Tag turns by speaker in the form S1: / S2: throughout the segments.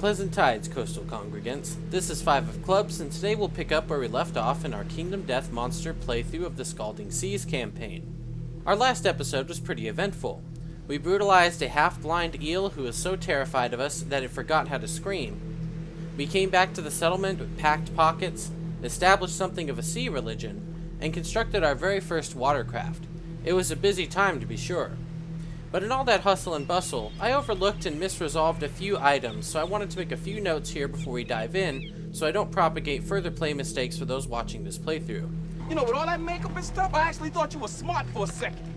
S1: Pleasant tides, coastal congregants. This is 5 of Clubs, and today we'll pick up where we left off in our Kingdom Death Monster playthrough of the Scalding Seas campaign. Our last episode was pretty eventful. We brutalized a half-blind eel who was so terrified of us that it forgot how to scream. We came back to the settlement with packed pockets, established something of a sea religion, and constructed our very first watercraft. It was a busy time, to be sure. But in all that hustle and bustle, I overlooked and misresolved a few items, so I wanted to make a few notes here before we dive in, so I don't propagate further play mistakes for those watching this playthrough.
S2: You know, with all that makeup and stuff, I actually thought you were smart for a second.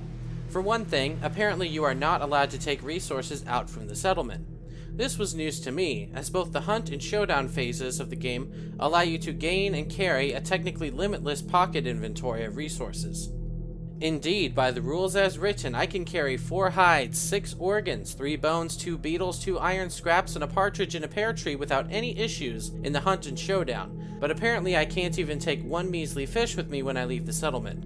S1: For one thing, apparently you are not allowed to take resources out from the settlement. This was news to me, as both the hunt and showdown phases of the game allow you to gain and carry a technically limitless pocket inventory of resources. Indeed, by the rules as written, I can carry 4 hides, 6 organs, 3 bones, 2 beetles, 2 iron scraps, and a partridge in a pear tree without any issues in the hunt and showdown, but apparently I can't even take 1 measly fish with me when I leave the settlement.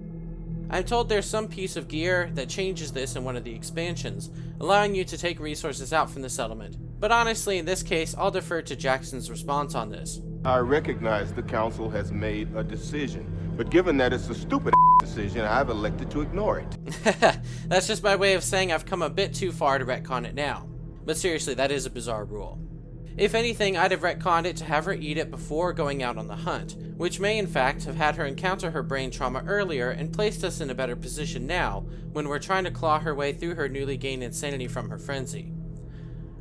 S1: I'm told there's some piece of gear that changes this in one of the expansions, allowing you to take resources out from the settlement, but honestly in this case I'll defer to Jackson's response on this.
S3: I recognize the council has made a decision, but given that it's a stupid decision, I've elected to ignore it.
S1: That's just my way of saying I've come a bit too far to retcon it now. But seriously, that is a bizarre rule. If anything, I'd have retconned it to have her eat it before going out on the hunt, which may in fact have had her encounter her brain trauma earlier and placed us in a better position now when we're trying to claw her way through her newly gained insanity from her frenzy.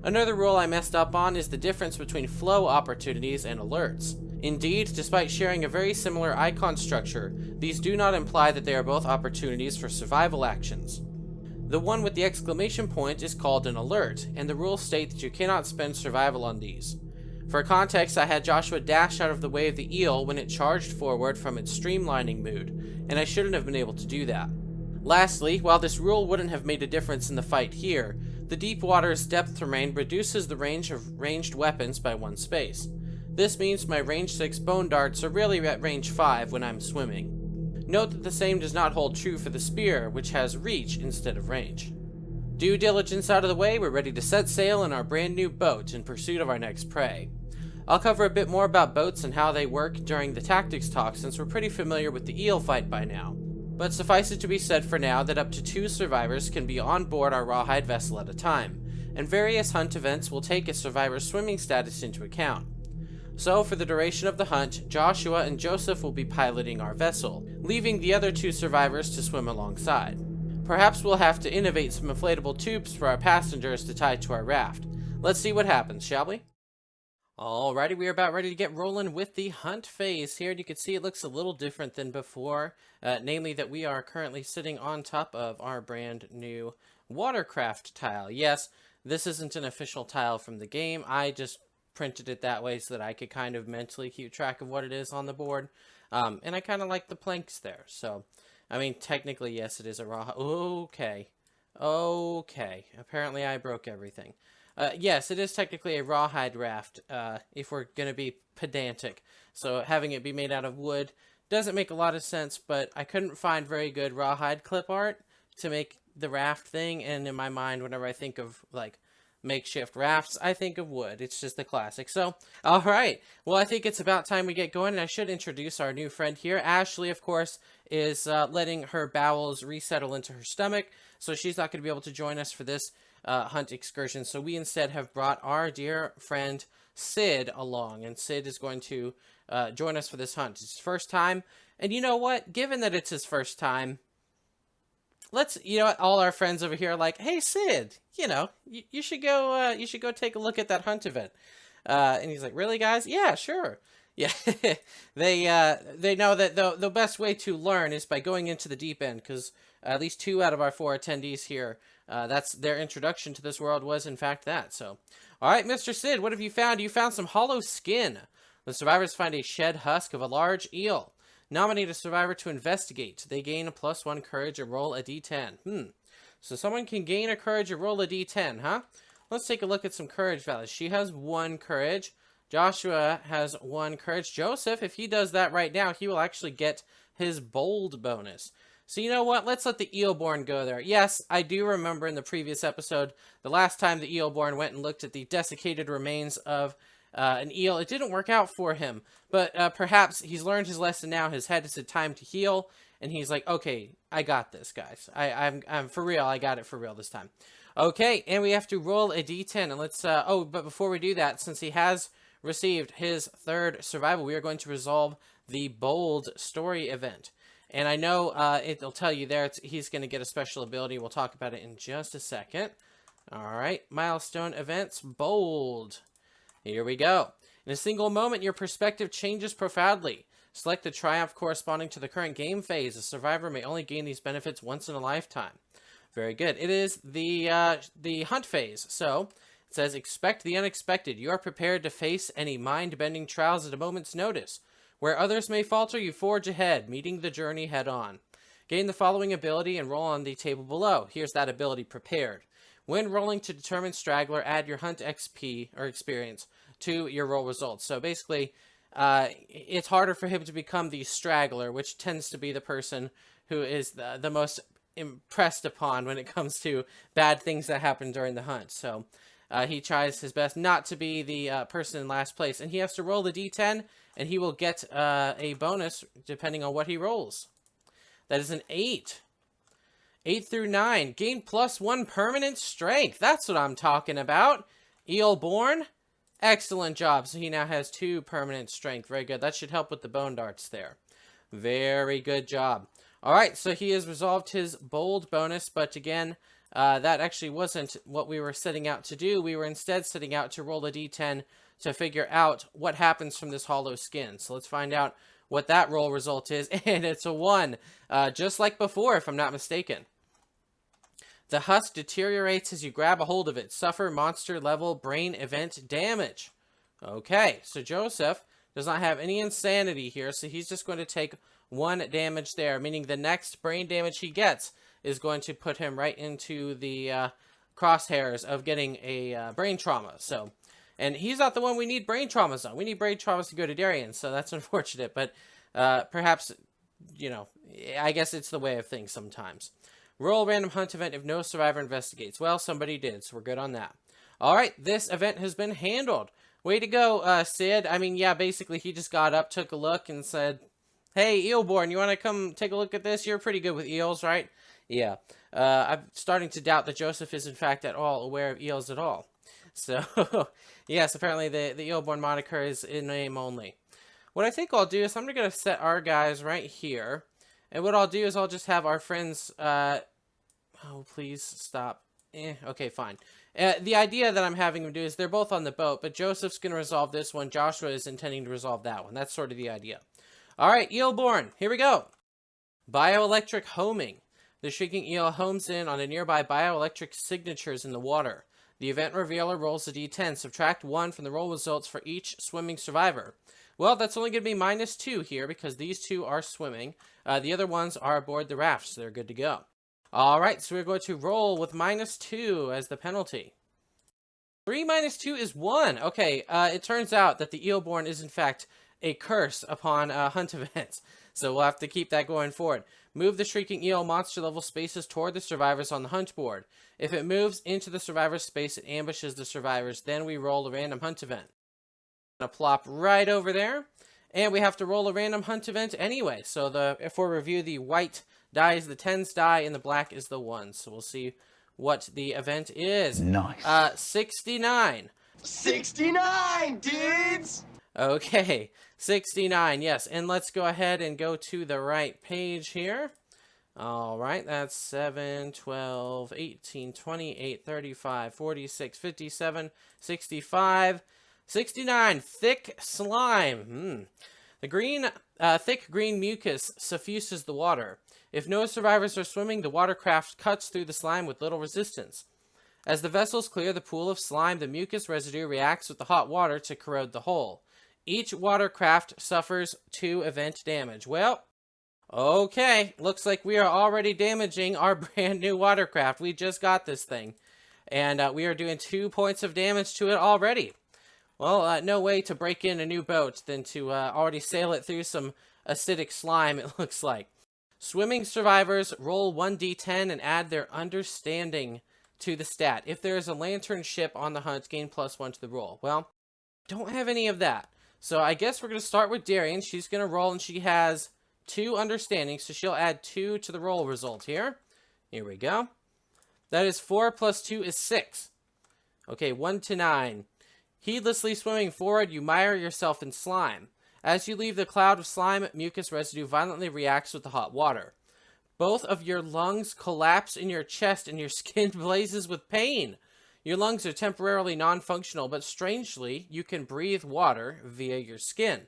S1: Another rule I messed up on is the difference between flow opportunities and alerts. Indeed, despite sharing a very similar icon structure, these do not imply that they are both opportunities for survival actions. The one with the exclamation point is called an alert, and the rules state that you cannot spend survival on these. For context, I had Joshua dash out of the way of the eel when it charged forward from its streamlining mood, and I shouldn't have been able to do that. Lastly, while this rule wouldn't have made a difference in the fight here, the deep water's depth terrain reduces the range of ranged weapons by 1 space. This means my range 6 bone darts are really at range 5 when I'm swimming. Note that the same does not hold true for the spear, which has reach instead of range. Due diligence out of the way, we're ready to set sail in our brand new boat in pursuit of our next prey. I'll cover a bit more about boats and how they work during the tactics talk since we're pretty familiar with the eel fight by now. But suffice it to be said for now that up to 2 survivors can be on board our rawhide vessel at a time, and various hunt events will take a survivor's swimming status into account. So, for the duration of the hunt, Joshua and Joseph will be piloting our vessel, leaving the other 2 survivors to swim alongside. Perhaps we'll have to innovate some inflatable tubes for our passengers to tie to our raft. Let's see what happens, shall we? Alrighty, we are about ready to get rolling with the hunt phase here. You can see it looks a little different than before, namely that we are currently sitting on top of our brand new watercraft tile. Yes, this isn't an official tile from the game. I just printed it that way so that I could kind of mentally keep track of what it is on the board. And I kind of like the planks there. So, I mean, technically, yes, it is a raw... Okay. Apparently I broke everything. Yes, it is technically a rawhide raft, if we're going to be pedantic. So having it be made out of wood doesn't make a lot of sense, but I couldn't find very good rawhide clip art to make the raft thing. And in my mind, whenever I think of, like, makeshift rafts, I think of wood. It's just a classic. So, alright. Well, I think it's about time we get going, and I should introduce our new friend here. Ashley, of course, is letting her bowels resettle into her stomach, so she's not going to be able to join us for this hunt excursion. So we instead have brought our dear friend Sid along, and Sid is going to join us for this hunt. It's his first time, and you know what? Given that it's his first time, let's, all our friends over here are like, hey, Sid, you should go take a look at that hunt event. And he's like, really, guys? Yeah, sure. Yeah, they know that the best way to learn is by going into the deep end, because at least 2 out of our 4 attendees here, that's their introduction to this world was in fact that. So, all right, Mr. Sid, what have you found? You found some hollow skin. The survivors find a shed husk of a large eel. Nominate a survivor to investigate. They gain a +1 courage and roll a d10. So someone can gain a courage and roll a d10, huh? Let's take a look at some courage values. She has 1 courage. Joshua has 1 courage. Joseph, if he does that right now, he will actually get his bold bonus. So you know what? Let's let the Eelborn go there. Yes, I do remember in the previous episode, the last time the Eelborn went and looked at the desiccated remains of an eel, it didn't work out for him. But perhaps he's learned his lesson now. His head has had time to heal, and he's like, okay, I got this, guys. I'm for real. I got it for real this time. Okay, and we have to roll a d10, and let's, oh, but before we do that, since he has received his third survival, we are going to resolve the bold story event. And I know it'll tell you there he's going to get a special ability. We'll talk about it in just a second. All right, milestone events, bold. Here we go. In a single moment, your perspective changes profoundly. Select the triumph corresponding to the current game phase. A survivor may only gain these benefits once in a lifetime. Very good. It is the hunt phase. So it says, expect the unexpected. You are prepared to face any mind-bending trials at a moment's notice. Where others may falter, you forge ahead, meeting the journey head-on. Gain the following ability and roll on the table below. Here's that ability prepared. When rolling to determine straggler, add your hunt XP, or experience, to your roll results. So basically, it's harder for him to become the straggler, which tends to be the person who is the most impressed upon when it comes to bad things that happen during the hunt. So he tries his best not to be the person in last place. And he has to roll the d10, and he will get a bonus depending on what he rolls. That is an 8. 8 through 9. Gain +1 permanent strength. That's what I'm talking about. Eelborn. Excellent job. So he now has 2 permanent strength. Very good. That should help with the bone darts there. Very good job. All right, so he has resolved his bold bonus, but again, that actually wasn't what we were setting out to do. We were instead setting out to roll a d10 to figure out what happens from this hollow skin. So let's find out what that roll result is, and it's a 1, just like before, if I'm not mistaken. The husk deteriorates as you grab a hold of it. Suffer monster level brain event damage. Okay, so Joseph does not have any insanity here, so he's just going to take 1 damage there, meaning the next brain damage he gets is going to put him right into the crosshairs of getting a brain trauma. So, and he's not the one we need brain traumas on. We need brain traumas to go to Dariene, so that's unfortunate, but perhaps, you know, I guess it's the way of things sometimes. Roll random hunt event if no survivor investigates. Well, somebody did, so we're good on that. All right, this event has been handled. Way to go, Sid. I mean, yeah, basically he just got up, took a look, and said, hey, Eelborn, you want to come take a look at this? You're pretty good with eels, right? Yeah. I'm starting to doubt that Joseph is, in fact, at all aware of eels at all. So, yes, apparently the Eelborn moniker is in name only. What I think I'll do is I'm going to set our guys right here. And what I'll do is I'll just have our friends... oh, please stop. Okay, fine. The idea that I'm having them do is they're both on the boat, but Joseph's going to resolve this one. Joshua is intending to resolve that one. That's sort of the idea. All right, Eelborn, here we go. Bioelectric homing. The Shrieking Eel homes in on a nearby bioelectric signatures in the water. The event revealer rolls a d10. Subtract 1 from the roll results for each swimming survivor. Well, that's only going to be -2 here because these 2 are swimming. The other ones are aboard the raft, so they're good to go. All right, so we're going to roll with -2 as the penalty. 3 minus 2 is 1. Okay, it turns out that the Eelborn is, in fact, a curse upon hunt events. So we'll have to keep that going forward. Move the Shrieking Eel monster level spaces toward the survivors on the hunt board. If it moves into the survivor's space, it ambushes the survivors. Then we roll a random hunt event. Gonna plop right over there. And we have to roll a random hunt event anyway. So if we review, the white die is the 10s die and the black is the 1s. So we'll see what the event is.
S4: Nice.
S1: 69.
S2: 69, dudes!
S1: Okay, 69, yes. And let's go ahead and go to the right page here. All right, that's 7, 12, 18, 28, 35, 46, 57, 65, 69. Thick slime. The thick green mucus suffuses the water. If no survivors are swimming, the watercraft cuts through the slime with little resistance. As the vessels clear the pool of slime, the mucus residue reacts with the hot water to corrode the hull. Each watercraft suffers 2 event damage. Well, okay. Looks like we are already damaging our brand new watercraft. We just got this thing. And we are doing 2 points of damage to it already. Well, no way to break in a new boat than to already sail it through some acidic slime, it looks like. Swimming survivors roll 1d10 and add their understanding to the stat. If there is a lantern ship on the hunt, gain +1 to the roll. Well, don't have any of that. So I guess we're going to start with Dariene. She's going to roll, and she has 2 understanding, so she'll add 2 to the roll result here. Here we go. That is 4 plus 2 is 6. Okay, 1 to 9. Heedlessly swimming forward, you mire yourself in slime. As you leave the cloud of slime, mucus residue violently reacts with the hot water. Both of your lungs collapse in your chest and your skin blazes with pain. Your lungs are temporarily non-functional, but strangely, you can breathe water via your skin.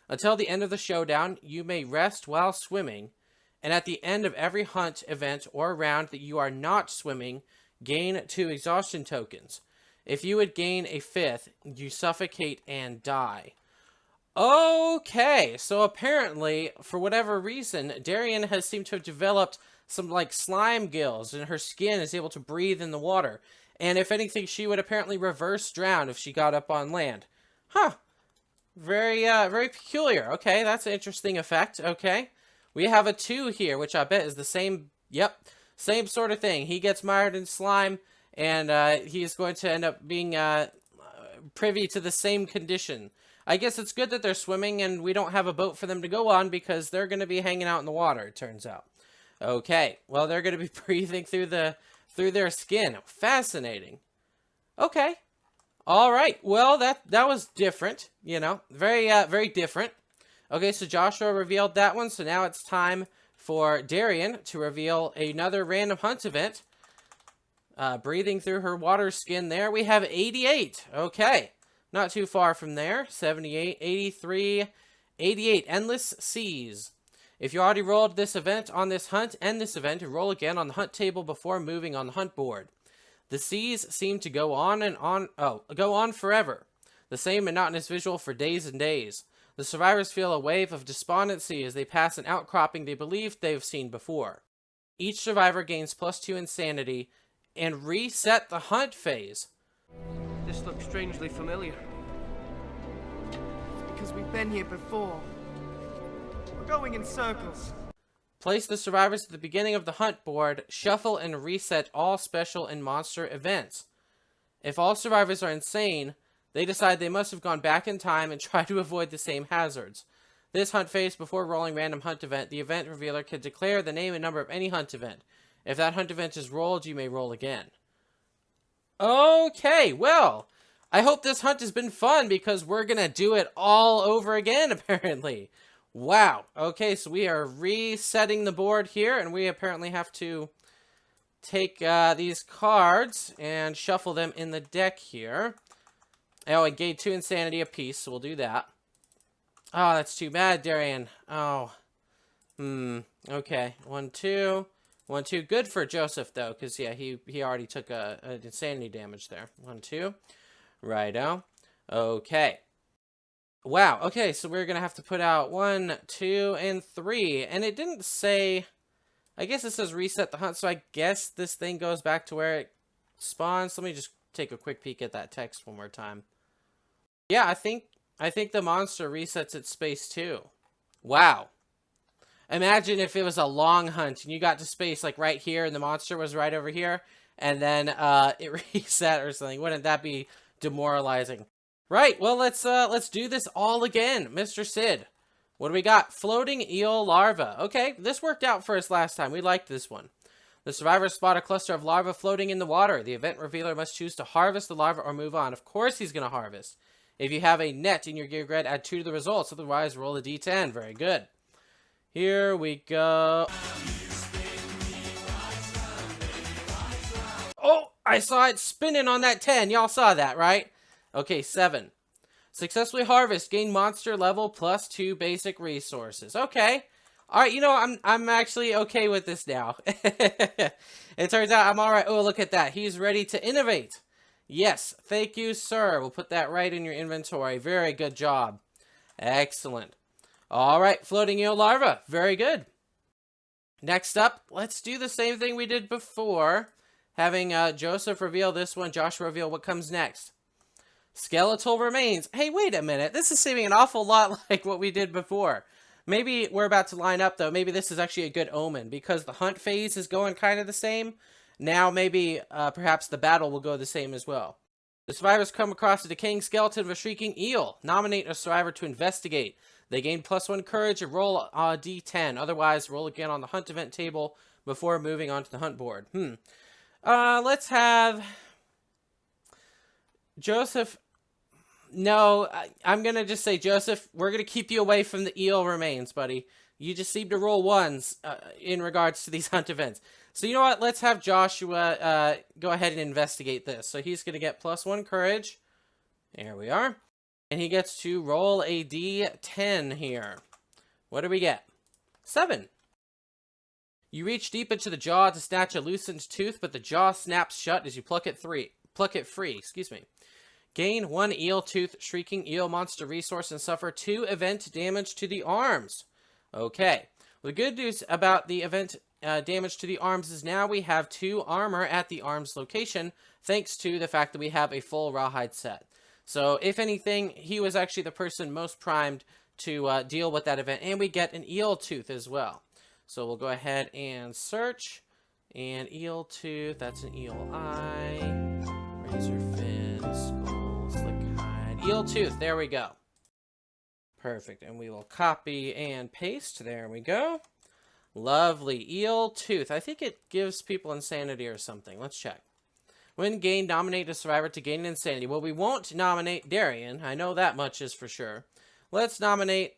S1: Until the end of the showdown, you may rest while swimming, and at the end of every hunt, event, or round that you are not swimming, gain 2 exhaustion tokens. If you would gain a 5th, you suffocate and die. Okay, so apparently, for whatever reason, Dariene has seemed to have developed some, like, slime gills, and her skin is able to breathe in the water. And if anything, she would apparently reverse drown if she got up on land. Huh. Very peculiar. Okay, that's an interesting effect. Okay. We have a 2 here, which I bet is the same, yep, same sort of thing. He gets mired in slime, and he is going to end up being privy to the same condition. I guess it's good that they're swimming and we don't have a boat for them to go on because they're going to be hanging out in the water, it turns out. Okay, well, they're going to be breathing through their skin. Fascinating. Okay. All right. Well, that was different, you know. Very different. Okay, so Joshua revealed that one, so now it's time for Dariene to reveal another random hunt event. Breathing through her water skin there, we have 88. Okay. Not too far from there. 78, 83, 88. Endless Seas. If you already rolled this event on this hunt, end this event and roll again on the hunt table before moving on the hunt board. The seas seem to go on forever. The same monotonous visual for days and days. The survivors feel a wave of despondency as they pass an outcropping they believe they've seen before. Each survivor gains +2 insanity and reset the hunt phase.
S4: This looks strangely familiar.
S5: It's because we've been here before. We're going in circles.
S1: Place the survivors at the beginning of the hunt board, shuffle and reset all special and monster events. If all survivors are insane, they decide they must have gone back in time and try to avoid the same hazards. This hunt phase before rolling random hunt event, the event revealer can declare the name and number of any hunt event. If that hunt event is rolled, you may roll again. Okay, well, I hope this hunt has been fun because we're going to do it all over again, apparently. Wow. Okay, so we are resetting the board here, and we apparently have to take these cards and shuffle them in the deck here. Oh, and gain 2 insanity apiece, so we'll do that. Oh, that's too bad, Dariene. Oh. Okay. 1, 2. 1, 2. Good for Joseph, though, because, yeah, he already took an insanity damage there. 1, 2. Righto. Okay. Wow. Okay, so we're going to have to put out 1, 2, and 3. And it didn't say... I guess it says reset the hunt, so I guess this thing goes back to where it spawns. Let me just take a quick peek at that text one more time. Yeah, I think the monster resets its space, too. Wow. Imagine if it was a long hunt and you got to space like right here and the monster was right over here and then it reset or something. Wouldn't that be demoralizing? Right, well, let's do this all again. Mr. Sid, what do we got? Floating eel larva. Okay, this worked out for us last time. We liked this one. The survivors spot a cluster of larvae floating in the water. The event revealer must choose to harvest the larva or move on. Of course he's going to harvest. If you have a net in your gear grid, add 2 to the results. Otherwise, roll a d10. Very good. Here we go. Oh, I saw it spinning on that 10. Y'all saw that, right? Okay, 7. Successfully harvest. Gain monster level +2 basic resources. Okay. All right, you know, I'm actually okay with this now. It turns out I'm all right. Oh, look at that. He's ready to innovate. Yes, thank you, sir. We'll put that right in your inventory. Very good job. Excellent. All right, floating eel larva. Very good. Next up, let's do the same thing we did before. Having Joseph reveal this one, Joshua reveal what comes next. Skeletal remains. Hey, wait a minute. This is seeming an awful lot like what we did before. Maybe we're about to line up, though. Maybe this is actually a good omen, because the hunt phase is going kind of the same. Now maybe perhaps the battle will go the same as well. The survivors come across a decaying skeleton of a Shrieking Eel. Nominate a survivor to investigate. They gain +1 courage and roll a d10. Otherwise, roll again on the hunt event table before moving on to the hunt board. Let's have Joseph. No, I'm going to just say, Joseph, we're going to keep you away from the eel remains, buddy. You just seem to roll ones in regards to these hunt events. So you know what? Let's have Joshua go ahead and investigate this. So he's going to get +1 courage. There we are. And he gets to roll a d10 here. What do we get? 7. You reach deep into the jaw to snatch a loosened tooth, but the jaw snaps shut as you pluck it free. Gain 1 eel tooth, Shrieking Eel monster resource, and suffer 2 event damage to the arms. Okay. Well, the good news about the event damage to the arms is now we have 2 armor at the arms location, thanks to the fact that we have a full rawhide set. So, if anything, he was actually the person most primed to deal with that event, and we get an eel tooth as well. So, we'll go ahead and search, and eel tooth, that's an eel eye, razor fin, skull, slick hide, eel tooth, there we go. Perfect, and we will copy and paste, there we go. Lovely, eel tooth, I think it gives people insanity or something, let's check. When gained, nominate a survivor to gain insanity. Well, we won't nominate Dariene. I know that much is for sure. Let's nominate...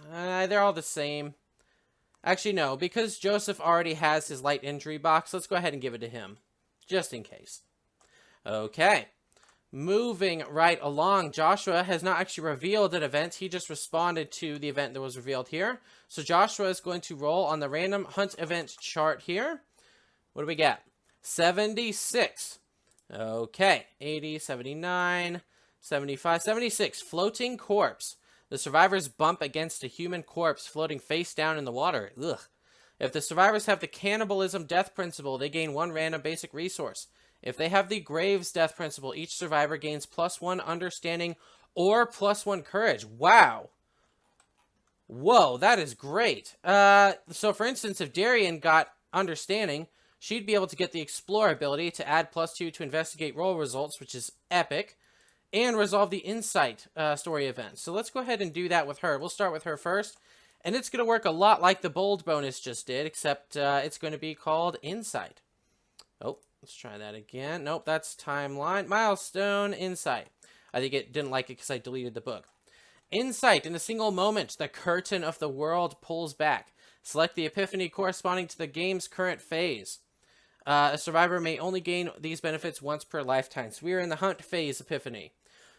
S1: they're all the same. Actually, no. Because Joseph already has his light injury box, let's go ahead and give it to him. Just in case. Okay. Moving right along. Joshua has not actually revealed an event. He just responded to the event that was revealed here. So Joshua is going to roll on the random hunt event chart here. What do we get? 76. Okay, 80, 79, 75, 76. Floating corpse. The survivors bump against a human corpse floating face down in the water. Ugh. If the survivors have the cannibalism death principle, they gain 1 random basic resource. If they have the graves death principle, each survivor gains +1 understanding or +1 courage. Wow. Whoa, that is great. So for instance, if Dariene got understanding, she'd be able to get the Explore ability to add +2 to investigate roll results, which is epic, and resolve the Insight story event. So let's go ahead and do that with her. We'll start with her first, and it's going to work a lot like the Bold bonus just did, except it's going to be called Insight. Oh, let's try that again. Nope, that's Timeline. Milestone, Insight. I think it didn't like it because I deleted the book. Insight. In a single moment, the curtain of the world pulls back. Select the epiphany corresponding to the game's current phase. A survivor may only gain these benefits once per lifetime. So we are in the hunt phase epiphany.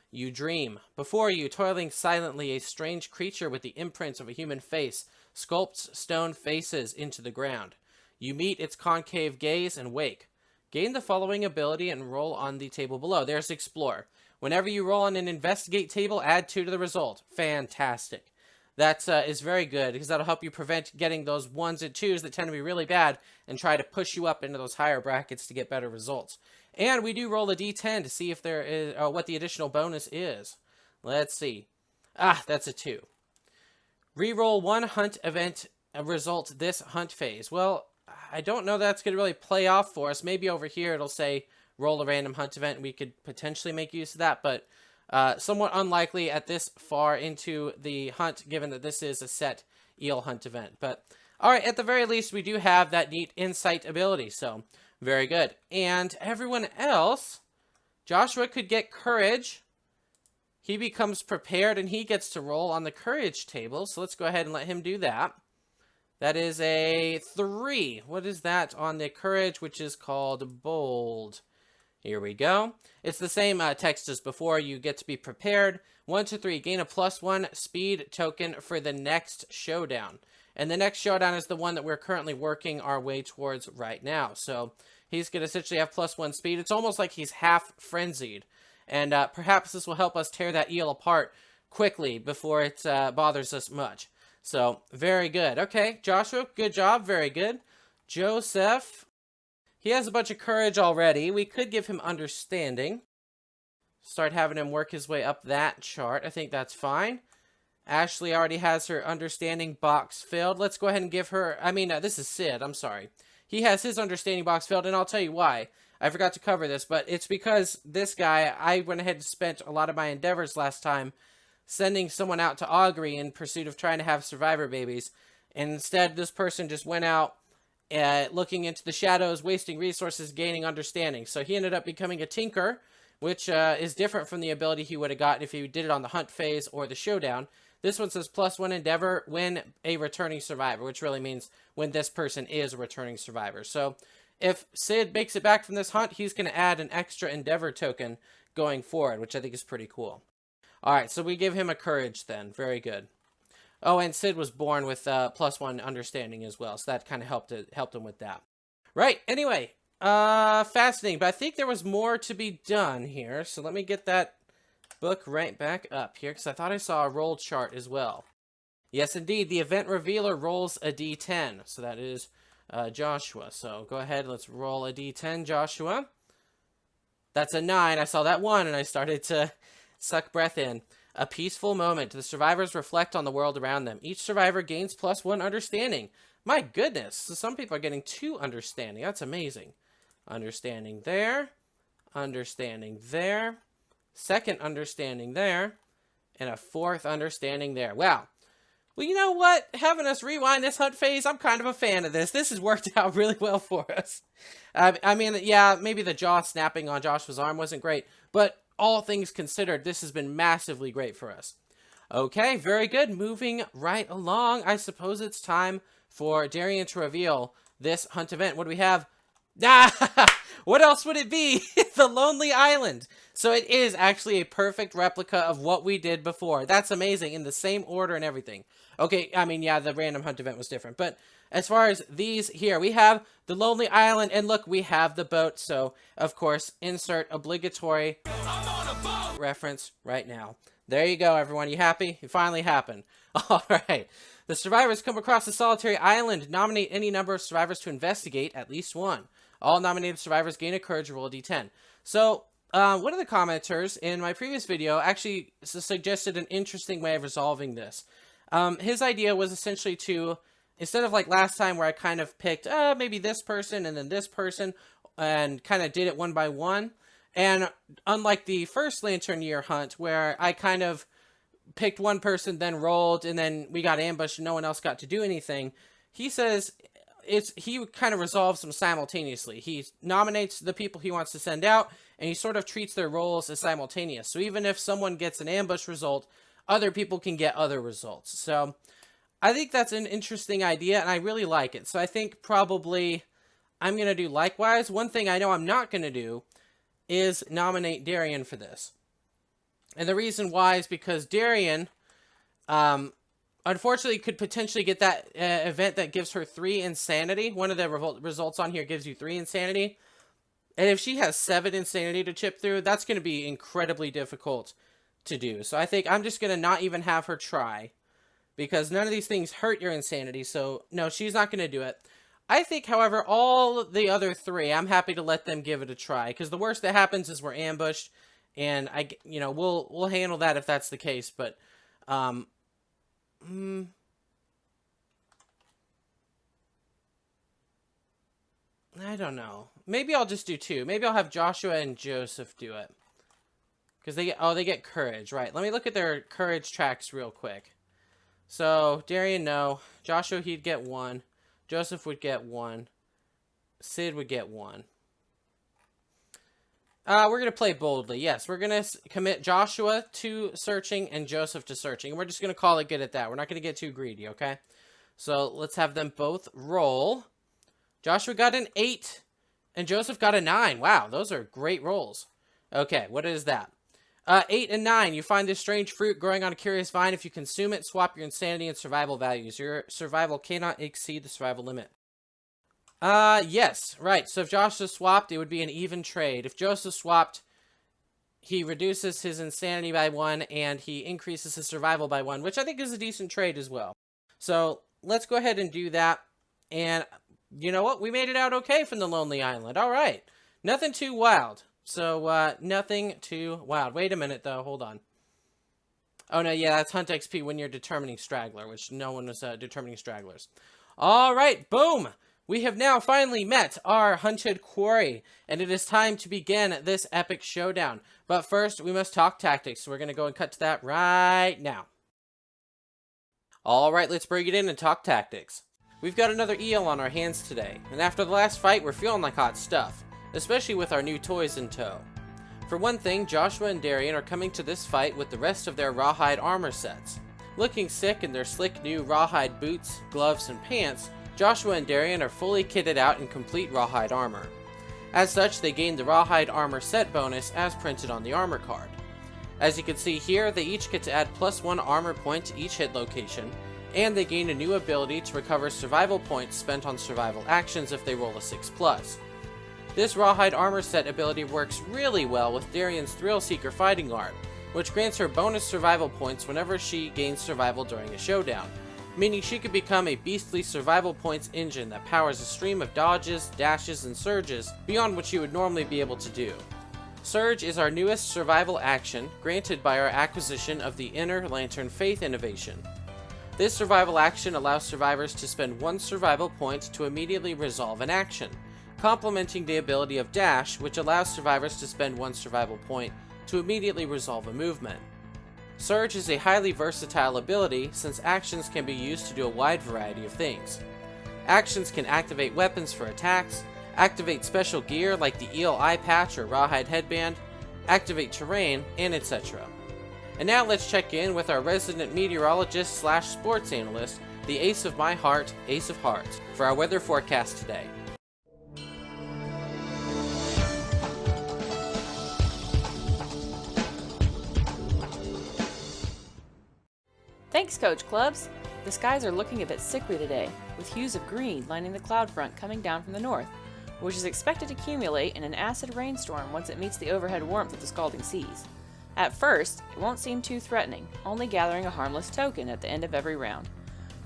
S1: You dream. Before you, toiling silently, a strange creature with the imprints of a human face sculpts stone faces into the ground. You meet its concave gaze and wake. Gain the following ability and roll on the table below. There's Explore. Whenever you roll on an Investigate table, add 2 to the result. Fantastic. That is very good, because that'll help you prevent getting those 1s and 2s that tend to be really bad and try to push you up into those higher brackets to get better results. And we do roll a d10 to see if there is what the additional bonus is. Let's see. Ah, that's a 2. Reroll 1 hunt event result this hunt phase. Well, I don't know that's going to really play off for us. Maybe over here it'll say roll a random hunt event, and we could potentially make use of that, but somewhat unlikely at this far into the hunt, given that this is a set eel hunt event. But, alright, at the very least, we do have that neat Insight ability, so very good. And everyone else, Joshua could get Courage. He becomes prepared, and he gets to roll on the Courage table, so let's go ahead and let him do that. That is a 3. What is that on the Courage, which is called Bold? Here we go. It's the same text as before. You get to be prepared. 1 to 3. Gain a +1 speed token for the next showdown. And the next showdown is the one that we're currently working our way towards right now. So he's going to essentially have +1 speed. It's almost like he's half frenzied. And perhaps this will help us tear that eel apart quickly before it bothers us much. So, very good. Okay, Joshua, good job. Very good. Joseph, he has a bunch of courage already. We could give him understanding. Start having him work his way up that chart. I think that's fine. Ashley already has her understanding box filled. Let's go ahead and give her... this is Sid. I'm sorry. He has his understanding box filled, and I'll tell you why. I forgot to cover this, but it's because this guy, I went ahead and spent a lot of my endeavors last time sending someone out to Augury in pursuit of trying to have survivor babies. And instead, this person just went out looking into the shadows, wasting resources, gaining understanding. So he ended up becoming a tinker, which is different from the ability he would have gotten if he did it on the hunt phase or the showdown. This one says +1 endeavor when a returning survivor, which really means when this person is a returning survivor. So if Sid makes it back from this hunt, he's going to add an extra endeavor token going forward, which I think is pretty cool. All right, so we give him a courage then. Very good. Oh, and Sid was born with +1 understanding as well, so that kind of helped him with that. Right, anyway, fascinating, but I think there was more to be done here, so let me get that book right back up here, because I thought I saw a roll chart as well. Yes, indeed, the event revealer rolls a d10, so that is Joshua. So go ahead, let's roll a d10, Joshua. That's a 9. I saw that 1, and I started to suck breath in. A peaceful moment. The survivors reflect on the world around them. Each survivor gains +1 understanding. My goodness, so some people are getting 2 understanding. That's amazing. Understanding there. Understanding there. Second understanding there, and a 4th understanding there. Wow. Well, you know what? Having us rewind this hunt phase, I'm kind of a fan of this. This has worked out really well for us. Yeah, maybe the jaw snapping on Joshua's arm wasn't great, but all things considered, this has been massively great for us. Okay, very good. Moving right along, I suppose it's time for Dariene to reveal this hunt event. What do we have? What else would it be? The Lonely Island. So it is actually a perfect replica of what we did before. That's amazing, in the same order and everything. Okay, yeah, the random hunt event was different. But as far as these here, we have the Lonely Island, and look, we have the boat. So, of course, insert obligatory reference right now. There you go, everyone. You happy? It finally happened. All right. The survivors come across a solitary island. Nominate any number of survivors to investigate, at least one. All nominated survivors gain a courage, roll a d10. So, one of the commenters in my previous video actually suggested an interesting way of resolving this. His idea was essentially to, instead of like last time where I kind of picked maybe this person and then this person and kind of did it one by one, and unlike the first Lantern Year hunt where I kind of picked one person, then rolled, and then we got ambushed and no one else got to do anything, he says he kind of resolves them simultaneously. He nominates the people he wants to send out, and he sort of treats their roles as simultaneous. So even if someone gets an ambush result, other people can get other results. So I think that's an interesting idea, and I really like it. So I think probably I'm going to do likewise. One thing I know I'm not going to do is nominate Dariene for this. And the reason why is because Dariene, unfortunately, could potentially get that event that gives her 3 insanity. One of the results on here gives you 3 insanity. And if she has 7 insanity to chip through, that's going to be incredibly difficult to do. So I think I'm just going to not even have her try, because none of these things hurt your insanity. So no, she's not going to do it. I think, however, all the other 3, I'm happy to let them give it a try, because the worst that happens is we're ambushed, and we'll handle that if that's the case. But I don't know. Maybe I'll just do 2. Maybe I'll have Joshua and Joseph do it, because they get courage, right? Let me look at their courage tracks real quick. So Dariene, no. Joshua, he'd get 1. Joseph would get 1. Sid would get 1. We're going to play boldly. Yes, we're going to commit Joshua to searching and Joseph to searching. And we're just going to call it good at that. We're not going to get too greedy, okay? So let's have them both roll. Joshua got an 8, and Joseph got a 9. Wow, those are great rolls. Okay, what is that? 8 and 9. You find this strange fruit growing on a curious vine. If you consume it, swap your insanity and survival values. Your survival cannot exceed the survival limit. Yes, right. So if Joshua swapped, it would be an even trade. If Joseph swapped, he reduces his insanity by 1, and he increases his survival by 1, which I think is a decent trade as well. So let's go ahead and do that. And you know what? We made it out okay from the Lonely Island. All right. Nothing too wild. So, nothing too wild. Wait a minute, though. Hold on. Oh no, yeah, that's hunt XP when you're determining straggler, which no one was determining stragglers. Alright, boom! We have now finally met our hunted quarry, and it is time to begin this epic showdown. But first, we must talk tactics, so we're going to go and cut to that right now. Alright, let's bring it in and talk tactics. We've got another eel on our hands today, and after the last fight, we're feeling like hot stuff, especially with our new toys in tow. For one thing, Joshua and Dariene are coming to this fight with the rest of their rawhide armor sets. Looking sick in their slick new rawhide boots, gloves, and pants, Joshua and Dariene are fully kitted out in complete rawhide armor. As such, they gain the rawhide armor set bonus as printed on the armor card. As you can see here, they each get to add +1 armor point to each hit location, and they gain a new ability to recover survival points spent on survival actions if they roll a 6+. This rawhide armor set ability works really well with Dariene's Thrill Seeker fighting art, which grants her bonus survival points whenever she gains survival during a showdown, meaning she could become a beastly survival points engine that powers a stream of dodges, dashes, and surges beyond what you would normally be able to do. Surge is our newest survival action, granted by our acquisition of the Inner Lantern Faith innovation. This survival action allows survivors to spend 1 survival point to immediately resolve an action, complementing the ability of Dash, which allows survivors to spend 1 survival point to immediately resolve a movement. Surge is a highly versatile ability since actions can be used to do a wide variety of things. Actions can activate weapons for attacks, activate special gear like the eel eye patch or rawhide headband, activate terrain, and etc. And now let's check in with our resident meteorologist / sports analyst, the ace of my heart, Ace of Hearts, for our weather forecast today.
S6: Thanks, Coach Clubs! The skies are looking a bit sickly today, with hues of green lining the cloud front coming down from the north, which is expected to accumulate in an acid rainstorm once it meets the overhead warmth of the Scalding Seas. At first, it won't seem too threatening, only gathering a harmless token at the end of every round.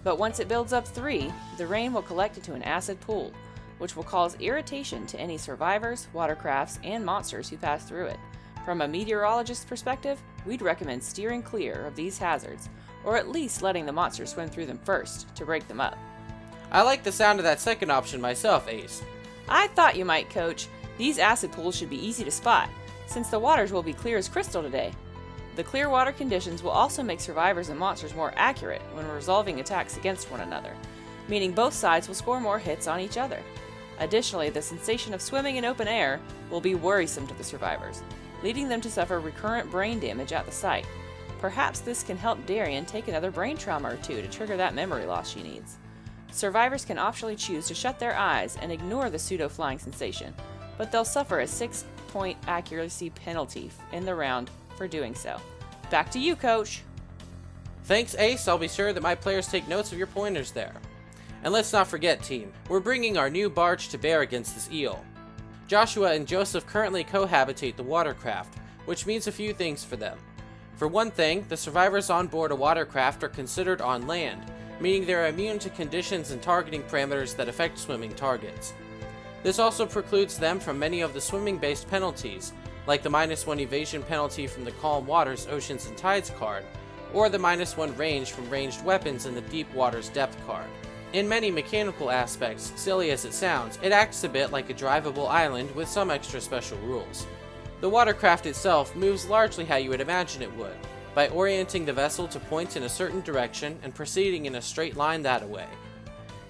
S6: But once it builds up 3, the rain will collect into an acid pool, which will cause irritation to any survivors, watercrafts, and monsters who pass through it. From a meteorologist's perspective, we'd recommend steering clear of these hazards, or at least letting the monsters swim through them first to break them up.
S1: I like the sound of that second option myself, Ace.
S6: I thought you might, Coach. These acid pools should be easy to spot, since the waters will be clear as crystal today. The clear water conditions will also make survivors and monsters more accurate when resolving attacks against one another, meaning both sides will score more hits on each other. Additionally, the sensation of swimming in open air will be worrisome to the survivors, leading them to suffer recurrent brain damage at the site. Perhaps this can help Dariene take another brain trauma or 2 to trigger that memory loss she needs. Survivors can optionally choose to shut their eyes and ignore the pseudo-flying sensation, but they'll suffer a 6-point accuracy penalty in the round for doing so. Back to you, Coach!
S1: Thanks, Ace. I'll be sure that my players take notes of your pointers there. And let's not forget, team, we're bringing our new barge to bear against this eel. Joshua and Joseph currently cohabitate the watercraft, which means a few things for them. For one thing, the survivors on board a watercraft are considered on land, meaning they're immune to conditions and targeting parameters that affect swimming targets. This also precludes them from many of the swimming-based penalties, like the -1 evasion penalty from the Calm Waters, Oceans, and Tides card, or the -1 range from ranged weapons in the Deep Waters Depth card. In many mechanical aspects, silly as it sounds, it acts a bit like a drivable island with some extra special rules. The watercraft itself moves largely how you would imagine it would, by orienting the vessel to point in a certain direction and proceeding in a straight line that-a-way.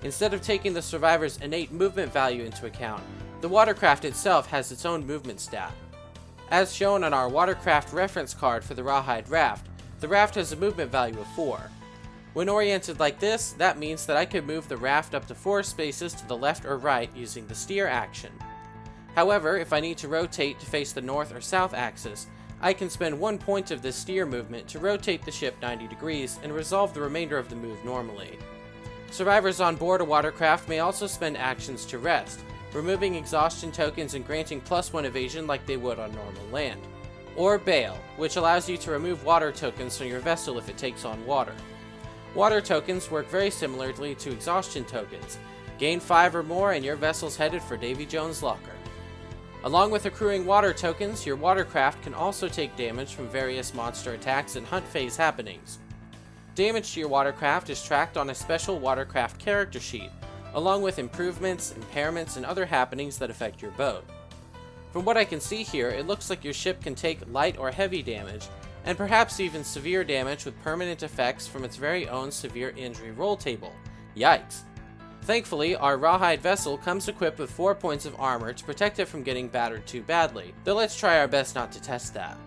S1: Instead of taking the survivor's innate movement value into account, the watercraft itself has its own movement stat. As shown on our watercraft reference card for the rawhide raft, the raft has a movement value of 4. When oriented like this, that means that I could move the raft up to 4 spaces to the left or right using the steer action. However, if I need to rotate to face the north or south axis, I can spend 1 point of this steer movement to rotate the ship 90 degrees and resolve the remainder of the move normally. Survivors on board a watercraft may also spend actions to rest, removing exhaustion tokens and granting +1 evasion like they would on normal land. Or bail, which allows you to remove water tokens from your vessel if it takes on water. Water tokens work very similarly to exhaustion tokens. Gain 5 or more and your vessel's headed for Davy Jones' locker. Along with accruing water tokens, your watercraft can also take damage from various monster attacks and hunt phase happenings. Damage to your watercraft is tracked on a special watercraft character sheet, along with improvements, impairments, and other happenings that affect your boat. From what I can see here, it looks like your ship can take light or heavy damage, and perhaps even severe damage with permanent effects from its very own severe injury roll table. Yikes. Thankfully, our rawhide vessel comes equipped with 4 points of armor to protect it from getting battered too badly, though let's try our best not to test that.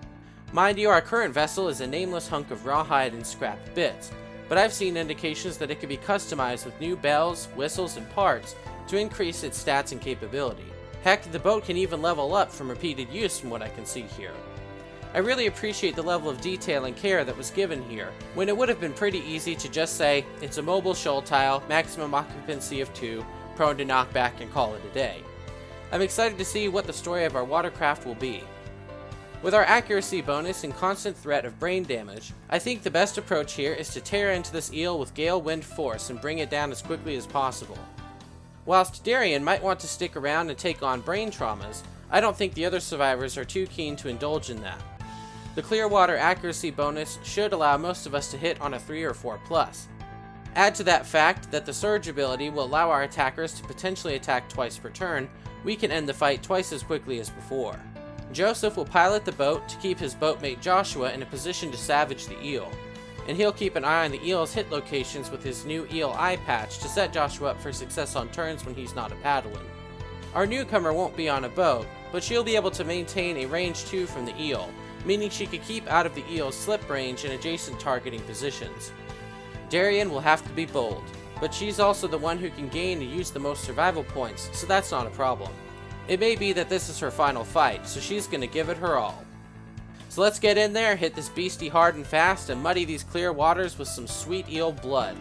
S1: Mind you, our current vessel is a nameless hunk of rawhide and scrapped bits, but I've seen indications that it can be customized with new bells, whistles, and parts to increase its stats and capability. Heck, the boat can even level up from repeated use from what I can see here. I really appreciate the level of detail and care that was given here, when it would have been pretty easy to just say, it's a mobile shoal tile, maximum occupancy of 2, prone to knockback, and call it a day. I'm excited to see what the story of our watercraft will be. With our accuracy bonus and constant threat of brain damage, I think the best approach here is to tear into this eel with gale wind force and bring it down as quickly as possible. Whilst Dariene might want to stick around and take on brain traumas, I don't think the other survivors are too keen to indulge in that. The Clearwater accuracy bonus should allow most of us to hit on a 3 or 4 plus. Add to that fact that the surge ability will allow our attackers to potentially attack twice per turn, we can end the fight twice as quickly as before. Joseph will pilot the boat to keep his boatmate Joshua in a position to savage the eel, and he'll keep an eye on the eel's hit locations with his new eel eye patch to set Joshua up for success on turns when he's not a paddling. Our newcomer won't be on a boat, but she'll be able to maintain a range 2 from the eel, meaning she could keep out of the eel's slip range in adjacent targeting positions. Dariene will have to be bold, but she's also the one who can gain and use the most survival points, so that's not a problem. It may be that this is her final fight, so she's gonna give it her all. So let's get in there, hit this beastie hard and fast, and muddy these clear waters with some sweet eel blood.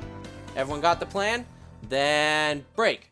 S1: Everyone got the plan? Then break!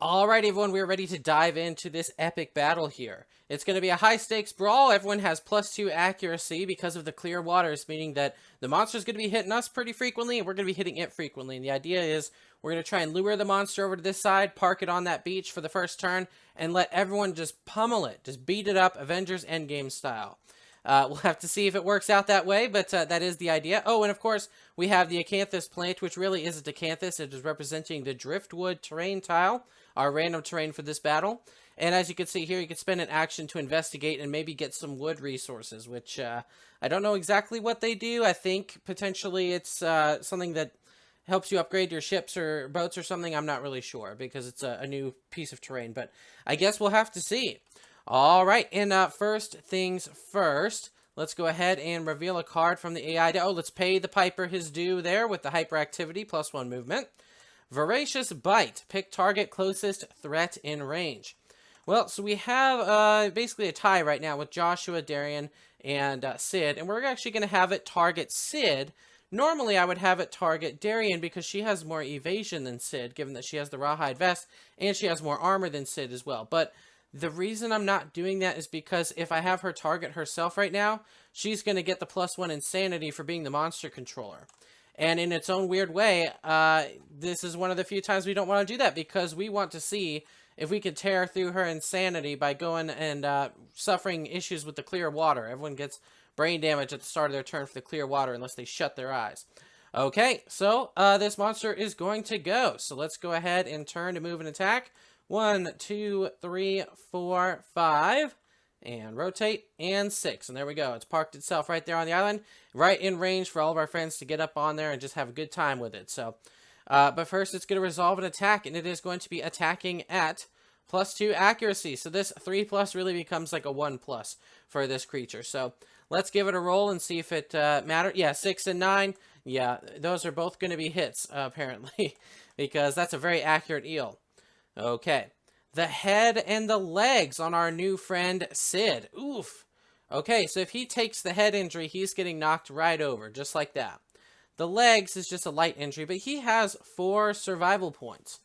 S1: Alright everyone, we're ready to dive into this epic battle here. It's going to be a high stakes brawl. Everyone has +2 accuracy because of the clear waters, meaning that the monster's going to be hitting us pretty frequently and we're going to be hitting it frequently. And the idea is we're going to try and lure the monster over to this side, park it on that beach for the first turn, and let everyone just pummel it, just beat it up Avengers Endgame style. We'll have to see if it works out that way, but that is the idea. Oh, and of course, we have the acanthus plant, which really isn't acanthus. It is representing the driftwood terrain tile, our random terrain for this battle. And as you can see here, you can spend an action to investigate and maybe get some wood resources, which I don't know exactly what they do. I think potentially it's something that helps you upgrade your ships or boats or something. I'm not really sure because it's a new piece of terrain, but I guess we'll have to see. All right, and first things first, let's go ahead and reveal a card from the AI. Oh, let's pay the Piper his due there with the hyperactivity, +1 movement. Voracious Bite. Pick target closest threat in range. Well, so we have basically a tie right now with Joshua, Dariene, and Sid, and we're actually going to have it target Sid. Normally, I would have it target Dariene because she has more evasion than Sid, given that she has the rawhide vest, and she has more armor than Sid as well. But the reason I'm not doing that is because if I have her target herself right now, she's going to get the +1 insanity for being the monster controller. And in its own weird way, this is one of the few times we don't want to do that because we want to see if we can tear through her insanity by going and suffering issues with the clear water. Everyone gets brain damage at the start of their turn for the clear water unless they shut their eyes. Okay, so this monster is going to go. So let's go ahead and turn to move and attack. 1, 2, 3, 4, 5. And rotate, and 6. And there we go. It's parked itself right there on the island. Right in range for all of our friends to get up on there and just have a good time with it. So, but first it's going to resolve an attack, and it is going to be attacking at +2 accuracy. So this 3+ really becomes like a 1+ for this creature. So let's give it a roll and see if it matters. Yeah, 6 and 9. Yeah, those are both going to be hits, apparently, because that's a very accurate eel. Okay. The head and the legs on our new friend, Sid. Oof. Okay, so if he takes the head injury, he's getting knocked right over, just like that. The legs is just a light injury, but he has 4 survival points.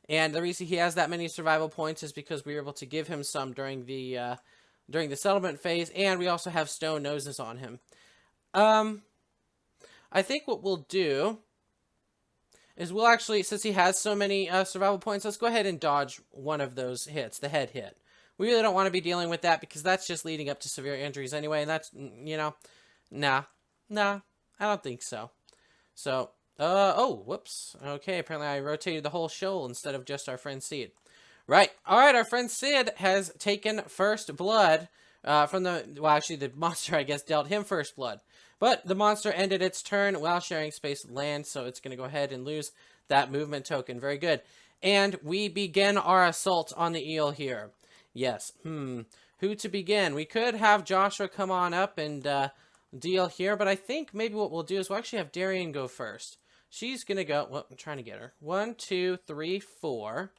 S1: And the reason he has that many survival points is because we were able to give him some during the settlement phase, and we also have stone noses on him. I think what we'll do is we'll actually, since he has so many survival points, let's go ahead and dodge one of those hits, the head hit. We really don't want to be dealing with that because that's just leading up to severe injuries anyway, and that's, you know, nah, I don't think so. So, oh, whoops. Okay, apparently I rotated the whole shoal instead of just our friend Sid. Right, alright, our friend Sid has taken first blood from the, well, actually, the monster, I guess, dealt him first blood. But the monster ended its turn while sharing space with land, so it's going to go ahead and lose that movement token. Very good. And we begin our assault on the eel here. Yes. Who to begin? We could have Joshua come on up and deal here, but I think maybe what we'll do is we'll actually have Dariene go first. She's going to go... Well, I'm trying to get her. 1, 2, 3, 4.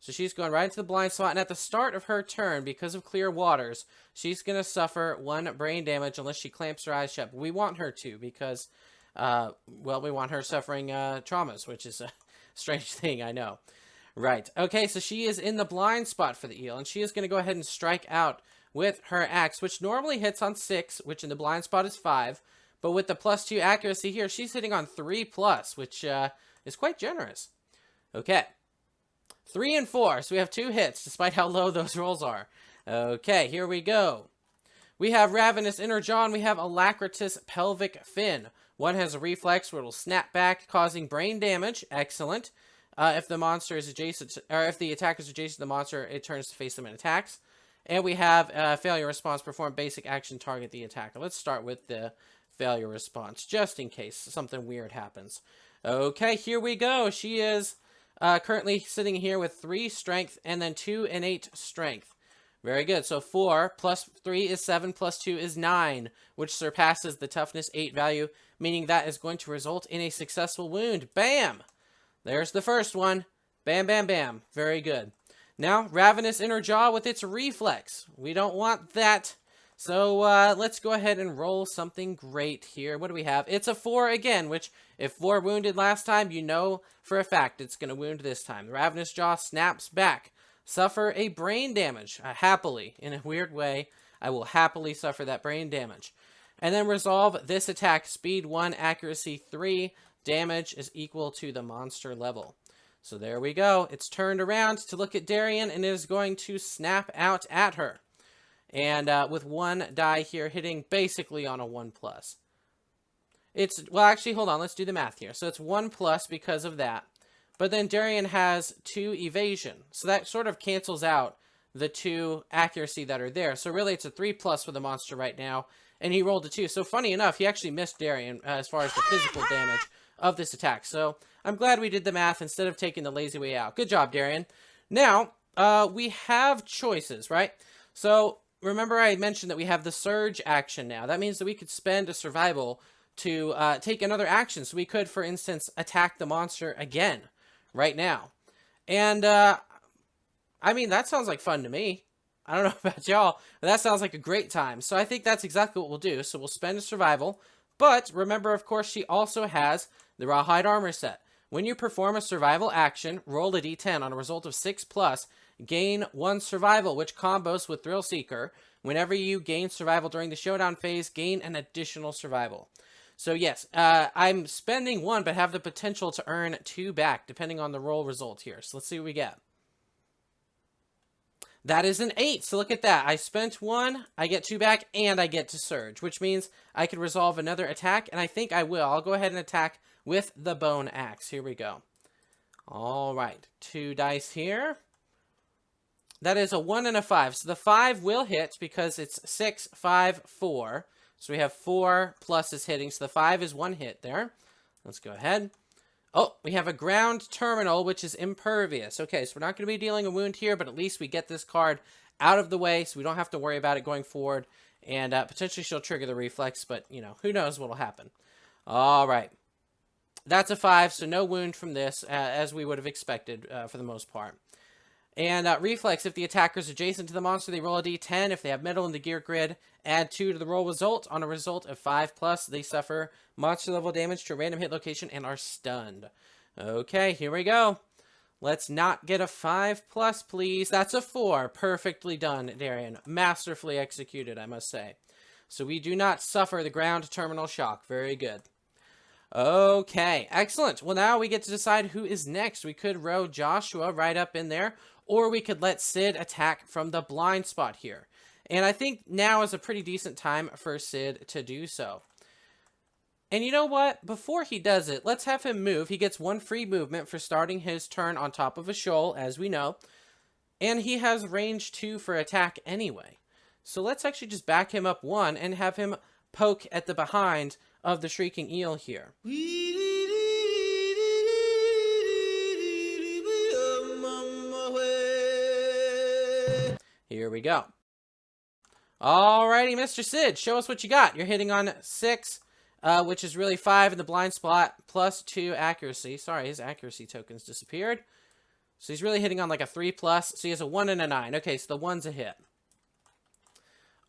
S1: So she's going right into the blind spot, and at the start of her turn, because of clear waters, she's going to suffer 1 brain damage unless she clamps her eyes shut. But we want her to because, well, we want her suffering traumas, which is a strange thing, I know. Right. Okay, so she is in the blind spot for the eel, and she is going to go ahead and strike out with her axe, which normally hits on 6, which in the blind spot is 5. But with the +2 accuracy here, she's hitting on 3+, which is quite generous. Okay. 3 and 4, so we have 2 hits, despite how low those rolls are. Okay, here we go. We have Ravenous Inner Jaw, and we have Alacritus Pelvic Fin. One has a reflex where it'll snap back, causing brain damage. Excellent. If the monster is adjacent, or if the attacker is adjacent to the monster, it turns to face them and attacks. And we have Failure Response, perform basic action, target the attacker. Let's start with the Failure Response, just in case something weird happens. Okay, here we go. She is... currently sitting here with 3 strength and then 2 innate strength. Very good. So 4 plus 3 is 7 plus 2 is 9, which surpasses the toughness 8 value, meaning that is going to result in a successful wound. Bam! There's the first one. Bam, bam, bam. Very good. Now, Ravenous Inner Jaw with its reflex. We don't want that. So let's go ahead and roll something great here. What do we have? It's a 4 again, which if 4 wounded last time, you know for a fact it's going to wound this time. The Ravenous Jaw snaps back. Suffer a brain damage. Happily, in a weird way, I will happily suffer that brain damage. And then resolve this attack. Speed 1, accuracy 3. Damage is equal to the monster level. So there we go. It's turned around to look at Dariene, and it is going to snap out at her. And with 1 die here, hitting basically on a 1+. It's, well, actually, hold on. Let's do the math here. So it's 1+ because of that. But then Dariene has 2 evasion. So that sort of cancels out the 2 accuracy that are there. So really, it's a 3+ for the monster right now. And he rolled a 2. So funny enough, he actually missed Dariene as far as the physical damage of this attack. So I'm glad we did the math instead of taking the lazy way out. Good job, Dariene. Now, we have choices, right? So... remember I mentioned that we have the surge action now. That means that we could spend a survival to take another action. So we could, for instance, attack the monster again right now. And, I mean, that sounds like fun to me. I don't know about y'all, but that sounds like a great time. So I think that's exactly what we'll do. So we'll spend a survival. But remember, of course, she also has the Rawhide Armor set. When you perform a survival action, roll a d10 on a result of 6+, gain 1 survival, which combos with Thrill Seeker. Whenever you gain survival during the Showdown phase, gain an additional survival. So yes, I'm spending 1, but have the potential to earn 2 back, depending on the roll result here. So let's see what we get. That is an 8, so look at that. I spent 1, I get 2 back, and I get to surge, which means I can resolve another attack, and I think I will. I'll go ahead and attack with the Bone Axe. Here we go. All right, 2 dice here. That is a 1 and a 5. So the 5 will hit because it's 6, 5, 4. So we have 4 pluses hitting. So the 5 is 1 hit there. Let's go ahead. Oh, we have a ground terminal, which is impervious. Okay, so we're not going to be dealing a wound here, but at least we get this card out of the way so we don't have to worry about it going forward. And potentially she'll trigger the reflex, but, you know, who knows what will happen. All right. That's a 5, so no wound from this, as we would have expected for the most part. And reflex, if the attacker is adjacent to the monster, they roll a d10. If they have metal in the gear grid, add 2 to the roll result. On a result of 5+, they suffer monster level damage to a random hit location and are stunned. Okay, here we go. Let's not get a 5+, please. That's a 4. Perfectly done, Dariene. Masterfully executed, I must say. So we do not suffer the ground terminal shock. Very good. Okay, excellent. Well, now we get to decide who is next. We could row Joshua right up in there, or we could let Sid attack from the blind spot here. And I think now is a pretty decent time for Sid to do so. And you know what? Before he does it, let's have him move. He gets 1 free movement for starting his turn on top of a shoal, as we know. And he has range 2 for attack anyway. So let's actually just back him up 1 and have him poke at the behind of the Shrieking Eel here. Here we go. Alrighty, Mr. Sid, show us what you got. You're hitting on 6, which is really 5 in the blind spot, plus 2 accuracy. Sorry, his accuracy tokens disappeared. So he's really hitting on like a 3+, so he has a 1 and a 9. Okay, so the 1's a hit.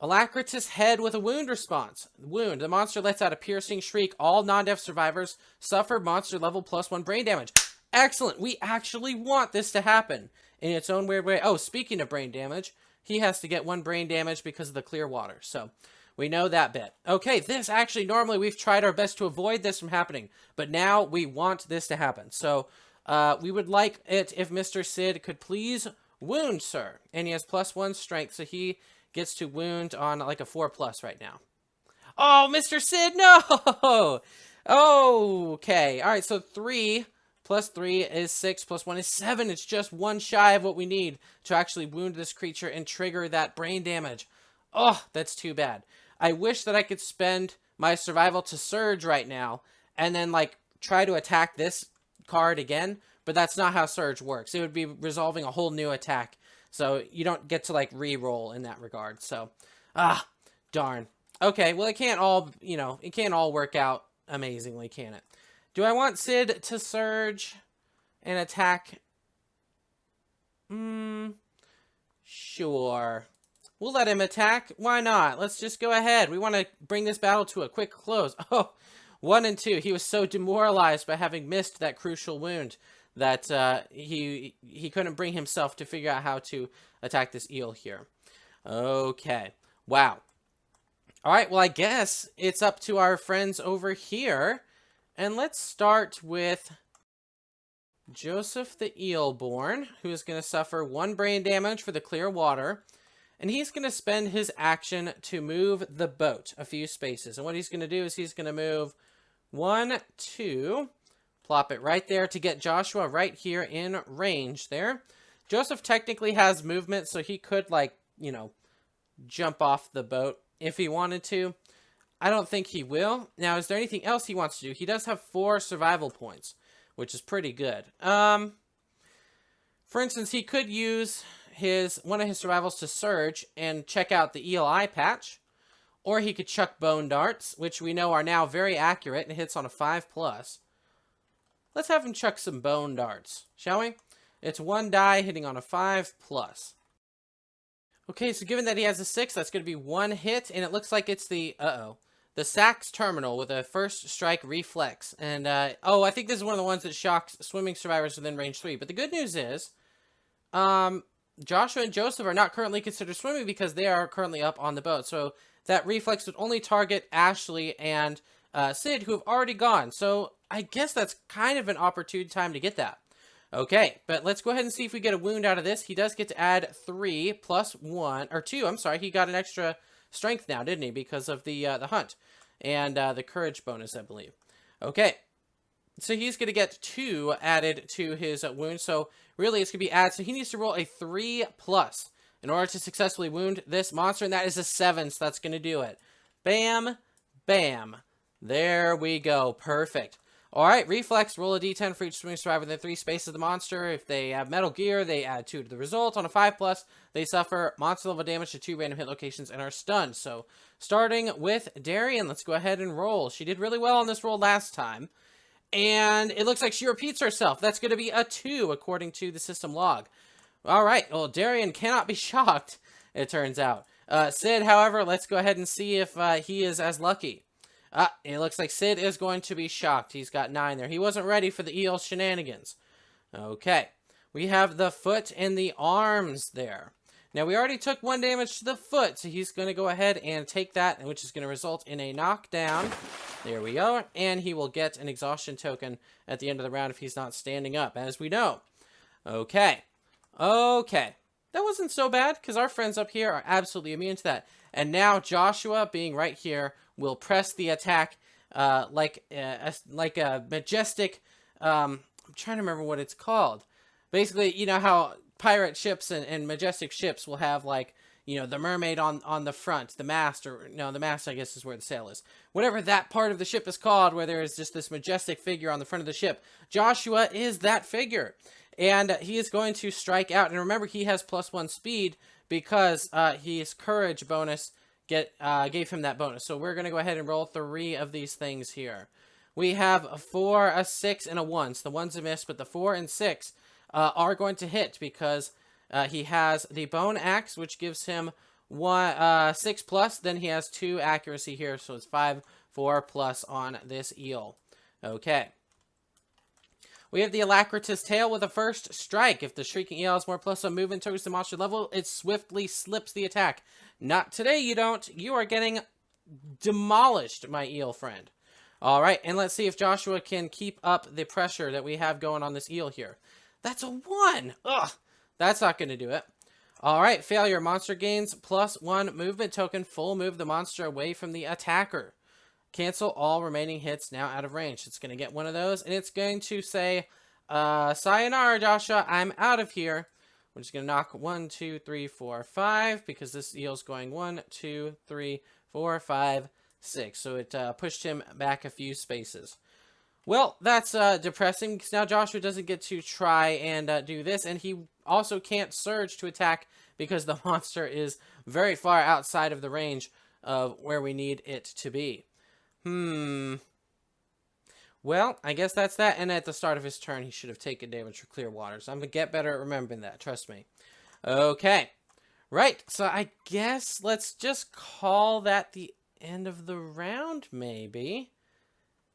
S1: Alacritus head with a wound response. Wound. The monster lets out a piercing shriek. All non-deaf survivors suffer monster level +1 brain damage. Excellent. We actually want this to happen in its own weird way. Oh, speaking of brain damage, he has to get 1 brain damage because of the clear water. So we know that bit. Okay, this actually, normally we've tried our best to avoid this from happening, but now we want this to happen. So we would like it if Mr. Sid could please wound, sir. And he has +1 strength, so he gets to wound on like a 4+ right now. Oh, Mr. Sid, no! Okay, all right, so 3 plus 3 is 6, plus 1 is 7. It's just 1 shy of what we need to actually wound this creature and trigger that brain damage. Oh, that's too bad. I wish that I could spend my survival to surge right now and then, like, try to attack this card again, but that's not how surge works. It would be resolving a whole new attack, so you don't get to, like, re-roll in that regard. So, darn. Okay, well, it can't all, you know, it can't all work out amazingly, can it? Do I want Sid to surge and attack? Sure. We'll let him attack. Why not? Let's just go ahead. We want to bring this battle to a quick close. Oh, 1 and 2. He was so demoralized by having missed that crucial wound that he couldn't bring himself to figure out how to attack this eel here. Okay. Wow. All right, well, I guess it's up to our friends over here. And let's start with Joseph the Eelborn, who is going to suffer 1 brain damage for the clear water. And he's going to spend his action to move the boat a few spaces. And what he's going to do is he's going to move 1, 2, plop it right there to get Joshua right here in range there. Joseph technically has movement, so he could, like, you know, jump off the boat if he wanted to. I don't think he will. Now, is there anything else he wants to do? He does have 4 survival points, which is pretty good. For instance, he could use one of his survivals to surge and check out the eel eye patch, or he could chuck bone darts, which we know are now very accurate and hits on a 5+. Let's have him chuck some bone darts, shall we? It's 1 die hitting on a 5+. Okay, so given that he has a 6, that's going to be 1 hit, and it looks like it's the Sax Terminal with a first strike reflex. And, oh, I think this is one of the ones that shocks swimming survivors within range 3. But the good news is, Joshua and Joseph are not currently considered swimming because they are currently up on the boat. So that reflex would only target Ashley and Sid, who have already gone. So I guess that's kind of an opportune time to get that. Okay, but let's go ahead and see if we get a wound out of this. He does get to add 3 plus 1, or 2, I'm sorry. He got an extra strength now, didn't he? Because of the hunt and the courage bonus, I believe. Okay, so he's going to get 2 added to his wound. So really, it's going to be added. So he needs to roll a 3+ in order to successfully wound this monster, and that is a 7, so that's going to do it. Bam, bam. There we go. Perfect. All right, reflex, roll a d10 for each swimming survivor within 3 spaces of the monster. If they have metal gear, they add 2 to the result. On a 5+, they suffer monster level damage to 2 random hit locations and are stunned. So, starting with Dariene, let's go ahead and roll. She did really well on this roll last time. And it looks like she repeats herself. That's going to be a 2, according to the system log. All right, well, Dariene cannot be shocked, it turns out. Sid, however, let's go ahead and see if he is as lucky. It looks like Sid is going to be shocked. He's got 9 there. He wasn't ready for the eel shenanigans. Okay. We have the foot and the arms there. Now, we already took 1 damage to the foot, so he's going to go ahead and take that, which is going to result in a knockdown. There we go. And he will get an exhaustion token at the end of the round if he's not standing up, as we know. Okay. Okay. That wasn't so bad, because our friends up here are absolutely immune to that. And now Joshua, being right here, will press the attack like a majestic... I'm trying to remember what it's called. Basically, you know how pirate ships and majestic ships will have, like, you know, the mermaid on the front, the mast, or no, the mast I guess is where the sail is. Whatever that part of the ship is called, where there is just this majestic figure on the front of the ship. Joshua is that figure. And he is going to strike out. And remember, he has +1 speed because his courage bonus gave him that bonus. So we're going to go ahead and roll 3 of these things here. We have a 4, a 6, and a 1. So the 1's a miss, but the 4 and 6 are going to hit because he has the bone axe, which gives him 6 plus. Then he has 2 accuracy here, so it's 5, 4 plus on this eel. Okay. We have the Alacritous Tail with a first strike. If the Shrieking Eel has more +1 movement towards the monster level, it swiftly slips the attack. Not today, you don't. You are getting demolished, my eel friend. All right, and let's see if Joshua can keep up the pressure that we have going on this eel here. That's a 1. Ugh, that's not going to do it. All right, failure. Monster gains +1 movement token. Full move the monster away from the attacker. Cancel all remaining hits now out of range. It's going to get one of those, and it's going to say, sayonara, Joshua, I'm out of here. We're just going to knock 1, 2, 3, 4, 5, because this eel's going 1, 2, 3, 4, 5, 6. So it pushed him back a few spaces. Well, that's depressing, because now Joshua doesn't get to try and do this, and he also can't surge to attack because the monster is very far outside of the range of where we need it to be. Well, I guess that's that. And at the start of his turn, he should have taken damage for clear water. So I'm going to get better at remembering that. Trust me. Okay. Right. So I guess let's just call that the end of the round, maybe.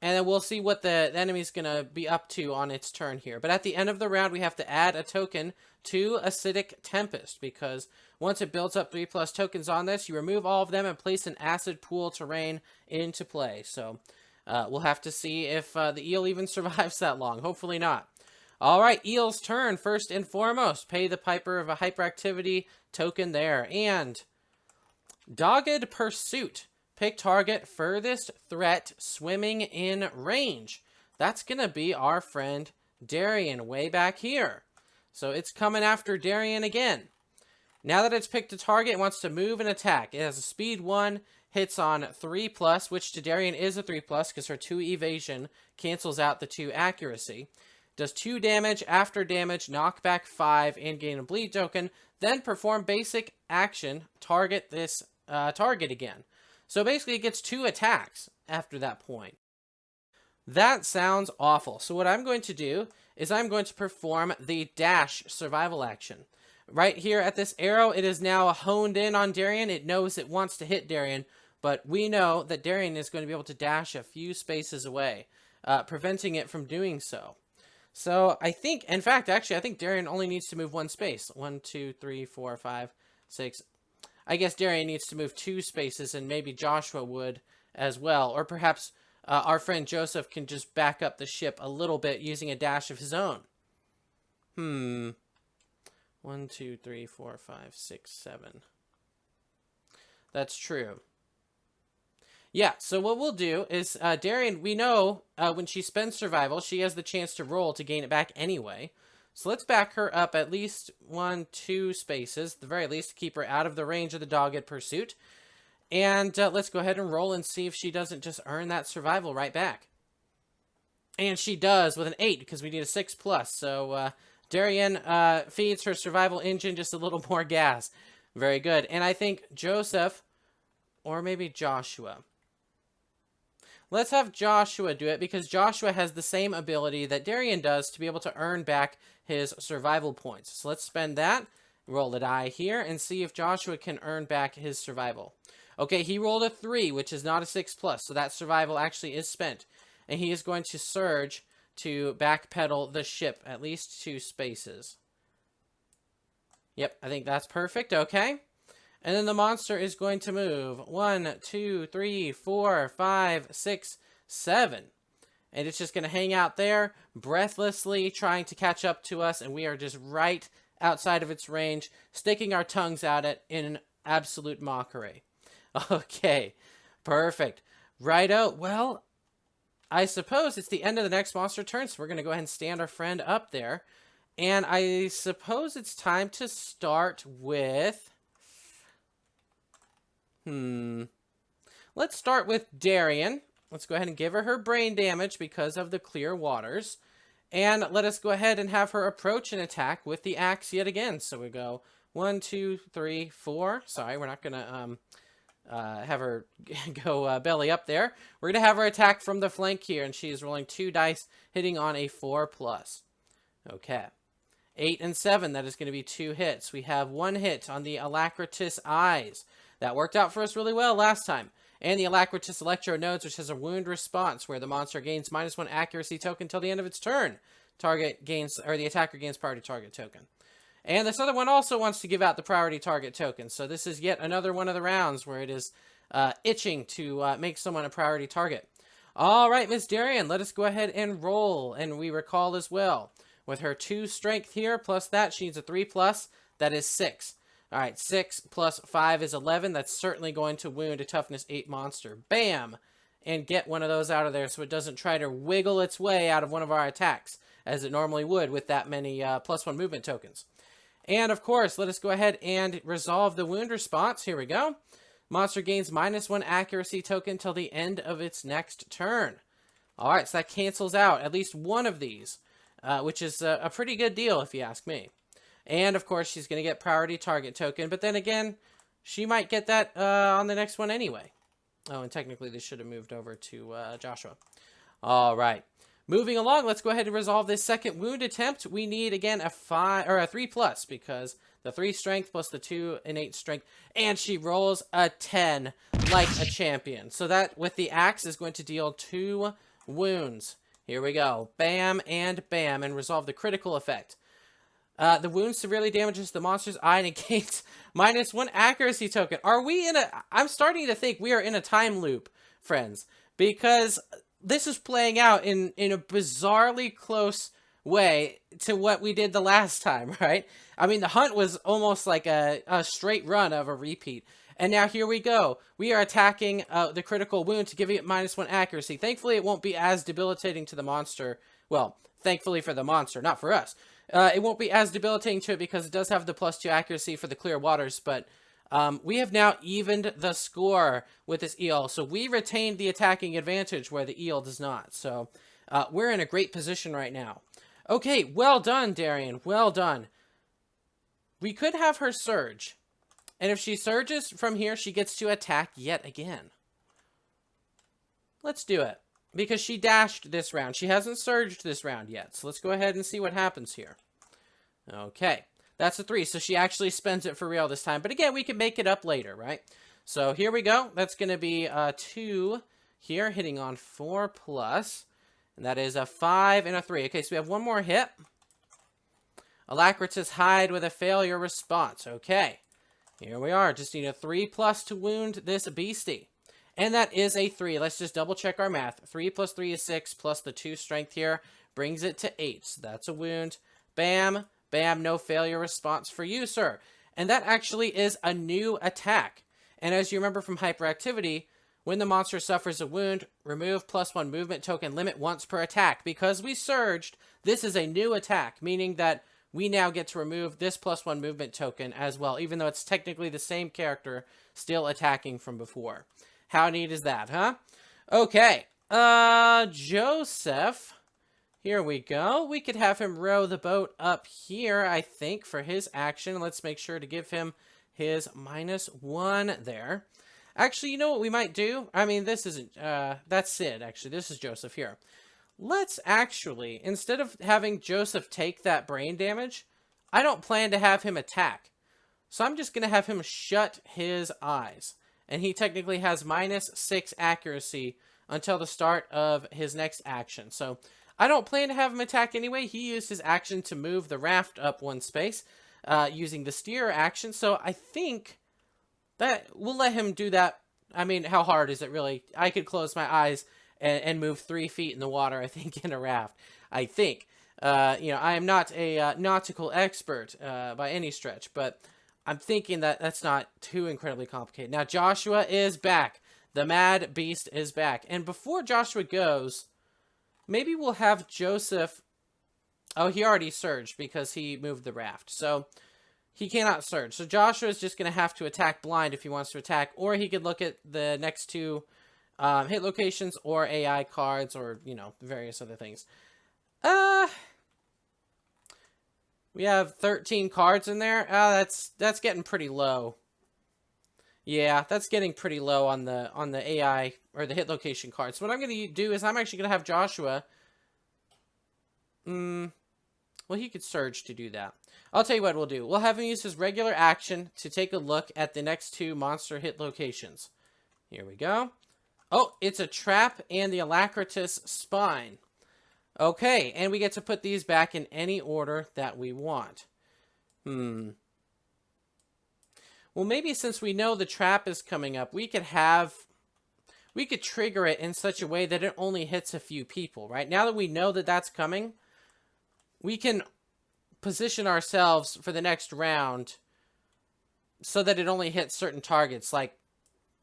S1: And then we'll see what the enemy's going to be up to on its turn here. But at the end of the round, we have to add a token to Acidic Tempest, because once it builds up 3+ tokens on this, you remove all of them and place an Acid Pool Terrain into play. So we'll have to see if the eel even survives that long. Hopefully not. All right, eel's turn. First and foremost, pay the Piper of a Hyperactivity token there. And Dogged Pursuit. Pick target furthest threat swimming in range. That's going to be our friend Dariene way back here. So it's coming after Dariene again. Now that it's picked a target, it wants to move and attack. It has a speed 1, hits on 3+, which to Dariene is a 3+, because her 2 evasion cancels out the 2 accuracy. Does 2 damage, after damage, knock back 5, and gain a bleed token. Then perform basic action, target this target again. So basically it gets 2 attacks after that point. That sounds awful. So what I'm going to do is I'm going to perform the dash survival action. Right here at this arrow, it is now honed in on Dariene. It knows it wants to hit Dariene, but we know that Dariene is going to be able to dash a few spaces away, preventing it from doing so. So I think, in fact, actually, I think Dariene only needs to move 1 space. 1, 2, 3, 4, 5, 6. I guess Dariene needs to move 2 spaces, and maybe Joshua would as well. Or perhaps our friend Joseph can just back up the ship a little bit using a dash of his own. 1, 2, 3, 4, 5, 6, 7. That's true. Yeah, so what we'll do is, Dariene, we know when she spends survival, she has the chance to roll to gain it back anyway. So let's back her up at least 1, 2 spaces, at the very least, to keep her out of the range of the Dogged Pursuit. And let's go ahead and roll and see if she doesn't just earn that survival right back. And she does with an 8, because we need a 6+. So Dariene feeds her survival engine just a little more gas. Very good. And I think Joseph, or maybe Joshua. Let's have Joshua do it, because Joshua has the same ability that Dariene does to be able to earn back his survival points. So let's spend that, roll a die here, and see if Joshua can earn back his survival. Okay, he rolled a 3, which is not a 6+, so that survival actually is spent. And he is going to surge to backpedal the ship at least 2 spaces. Yep, I think that's perfect. Okay. And then the monster is going to move 1, 2, 3, 4, 5, 6, 7. And it's just going to hang out there, breathlessly trying to catch up to us. And we are just right outside of its range, sticking our tongues at it in absolute mockery. Okay, perfect. Righto. Well, I suppose it's the end of the next monster turn, so we're going to go ahead and stand our friend up there. And I suppose it's time to start with... Let's start with Dariene. Let's go ahead and give her brain damage because of the clear waters. And let us go ahead and have her approach and attack with the axe yet again. So we go 1, 2, 3, 4. Sorry, we're not going to have her go belly up there. We're going to have her attack from the flank here, and she is rolling 2 dice, hitting on a 4+. Okay. 8 and 7, that is going to be 2 hits. We have 1 hit on the Alacritous Eyes. That worked out for us really well last time. And the Alacritous Electro Nodes, which has a wound response, where the monster gains -1 accuracy token till the end of its turn. Target gains, or the attacker gains priority target token. And this other one also wants to give out the priority target token. So this is yet another one of the rounds where it is itching to make someone a priority target. All right, Miss Dariene, let us go ahead and roll. And we recall as well, with her 2 strength here, plus that, she needs a 3+. That is 6. All right, 6 plus 5 is 11. That's certainly going to wound a toughness 8 monster. Bam! And get one of those out of there so it doesn't try to wiggle its way out of one of our attacks, as it normally would with that many +1 movement tokens. And, of course, let us go ahead and resolve the wound response. Here we go. Monster gains -1 accuracy token till the end of its next turn. All right, so that cancels out at least one of these, which is a pretty good deal if you ask me. And, of course, she's going to get priority target token. But then again, she might get that on the next one anyway. Oh, and technically this should have moved over to Joshua. All right. Moving along, let's go ahead and resolve this second wound attempt. We need, again, a 3+, because the 3 strength plus the 2 innate strength. And she rolls a 10 like a champion. So that, with the axe, is going to deal 2 wounds. Here we go. Bam and bam, and resolve the critical effect. The wound severely damages the monster's eye and it gains -1 accuracy token. Are we in a... I'm starting to think we are in a time loop, friends. Because this is playing out in a bizarrely close way to what we did the last time, right? I mean, the hunt was almost like a straight run of a repeat. And now here we go. We are attacking the critical wound to give it -1 accuracy. Thankfully, it won't be as debilitating to the monster. Well, thankfully for the monster, not for us. It won't be as debilitating to it because it does have the +2 accuracy for the clear waters, but we have now evened the score with this eel. So we retained the attacking advantage where the eel does not. So we're in a great position right now. Okay, well done, Dariene. Well done. We could have her surge. And if she surges from here, she gets to attack yet again. Let's do it. Because she dashed this round. She hasn't surged this round yet. So let's go ahead and see what happens here. Okay. That's a 3. So she actually spends it for real this time. But again, we can make it up later, right? So here we go. That's going to be 2 here, hitting on 4+. And that is a 5 and a 3. Okay, so we have one more hit. Alacritous Hide with a failure response. Okay. Here we are. Just need a 3+ to wound this beastie. And that is a 3. Let's just double check our math. 3 plus 3 is 6, plus the 2 strength here brings it to 8. So that's a wound. Bam, bam, no failure response for you, sir. And that actually is a new attack. And as you remember from hyperactivity, when the monster suffers a wound, remove +1 movement token limit once per attack. Because we surged, this is a new attack, meaning that we now get to remove this +1 movement token as well, even though it's technically the same character still attacking from before. How neat is that, huh? Okay. Joseph. Here we go. We could have him row the boat up here, I think, for his action. Let's make sure to give him his -1 there. Actually, you know what we might do? I mean, this isn't... that's Sid, actually. This is Joseph here. Let's actually, instead of having Joseph take that brain damage, I don't plan to have him attack. So I'm just going to have him shut his eyes. And he technically has -6 accuracy until the start of his next action. So I don't plan to have him attack anyway. He used his action to move the raft up 1 space using the steer action. So I think that we'll let him do that. I mean, how hard is it really? I could close my eyes and move 3 feet in the water, I think, in a raft. I think. I am not a nautical expert by any stretch, but I'm thinking that that's not too incredibly complicated. Now, Joshua is back. The Mad Beast is back. And before Joshua goes, maybe we'll have Joseph... Oh, he already surged because he moved the raft. So, he cannot surge. So, Joshua is just going to have to attack blind if he wants to attack. Or he could look at the next two hit locations or AI cards or, various other things. We have 13 cards in there. That's getting pretty low. Yeah, that's getting pretty low on the AI or the hit location cards. So what I'm going to do is I'm actually going to have Joshua. Well, he could surge to do that. I'll tell you what we'll do. We'll have him use his regular action to take a look at the next two monster hit locations. Here we go. Oh, it's a trap and the Alacritus Spine. Okay, and we get to put these back in any order that we want. Well, maybe since we know the trap is coming up, we could trigger it in such a way that it only hits a few people, right? Now that we know that that's coming, we can position ourselves for the next round so that it only hits certain targets, like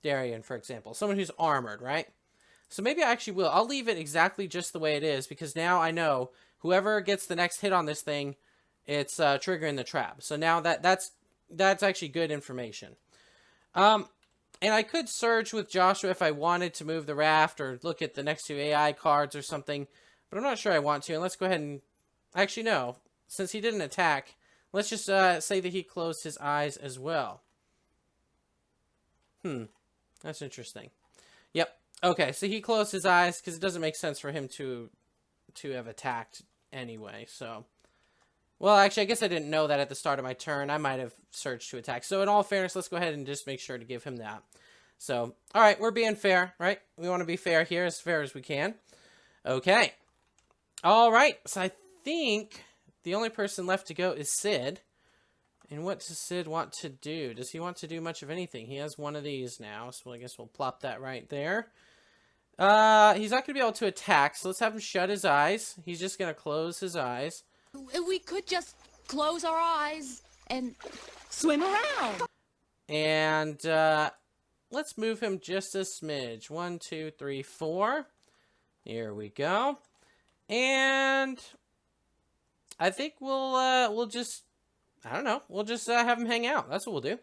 S1: Dariene, for example. Someone who's armored, right? So maybe I actually will. I'll leave it exactly just the way it is, because now I know whoever gets the next hit on this thing, it's triggering the trap. So now that's actually good information. And I could surge with Joshua if I wanted to move the raft or look at the next two AI cards or something, but I'm not sure I want to. And let's go ahead and... Actually, no. Since he didn't attack, let's just say that he closed his eyes as well. That's interesting. Yep. Okay, so he closed his eyes because it doesn't make sense for him to have attacked anyway, so... Well, actually, I guess I didn't know that at the start of my turn. I might have surged to attack. So, in all fairness, let's go ahead and just make sure to give him that. So, alright, we're being fair, right? We want to be fair here, as fair as we can. Okay. Alright, so I think the only person left to go is Sid. And what does Sid want to do? Does he want to do much of anything? He has one of these now, so I guess we'll plop that right there. He's not going to be able to attack, so let's have him shut his eyes. He's just going to close his eyes.
S7: We could just close our eyes and swim around.
S1: And let's move him just a smidge. 1, 2, 3, 4. Here we go. And I think we'll just... I don't know. We'll just have him hang out. That's what we'll do.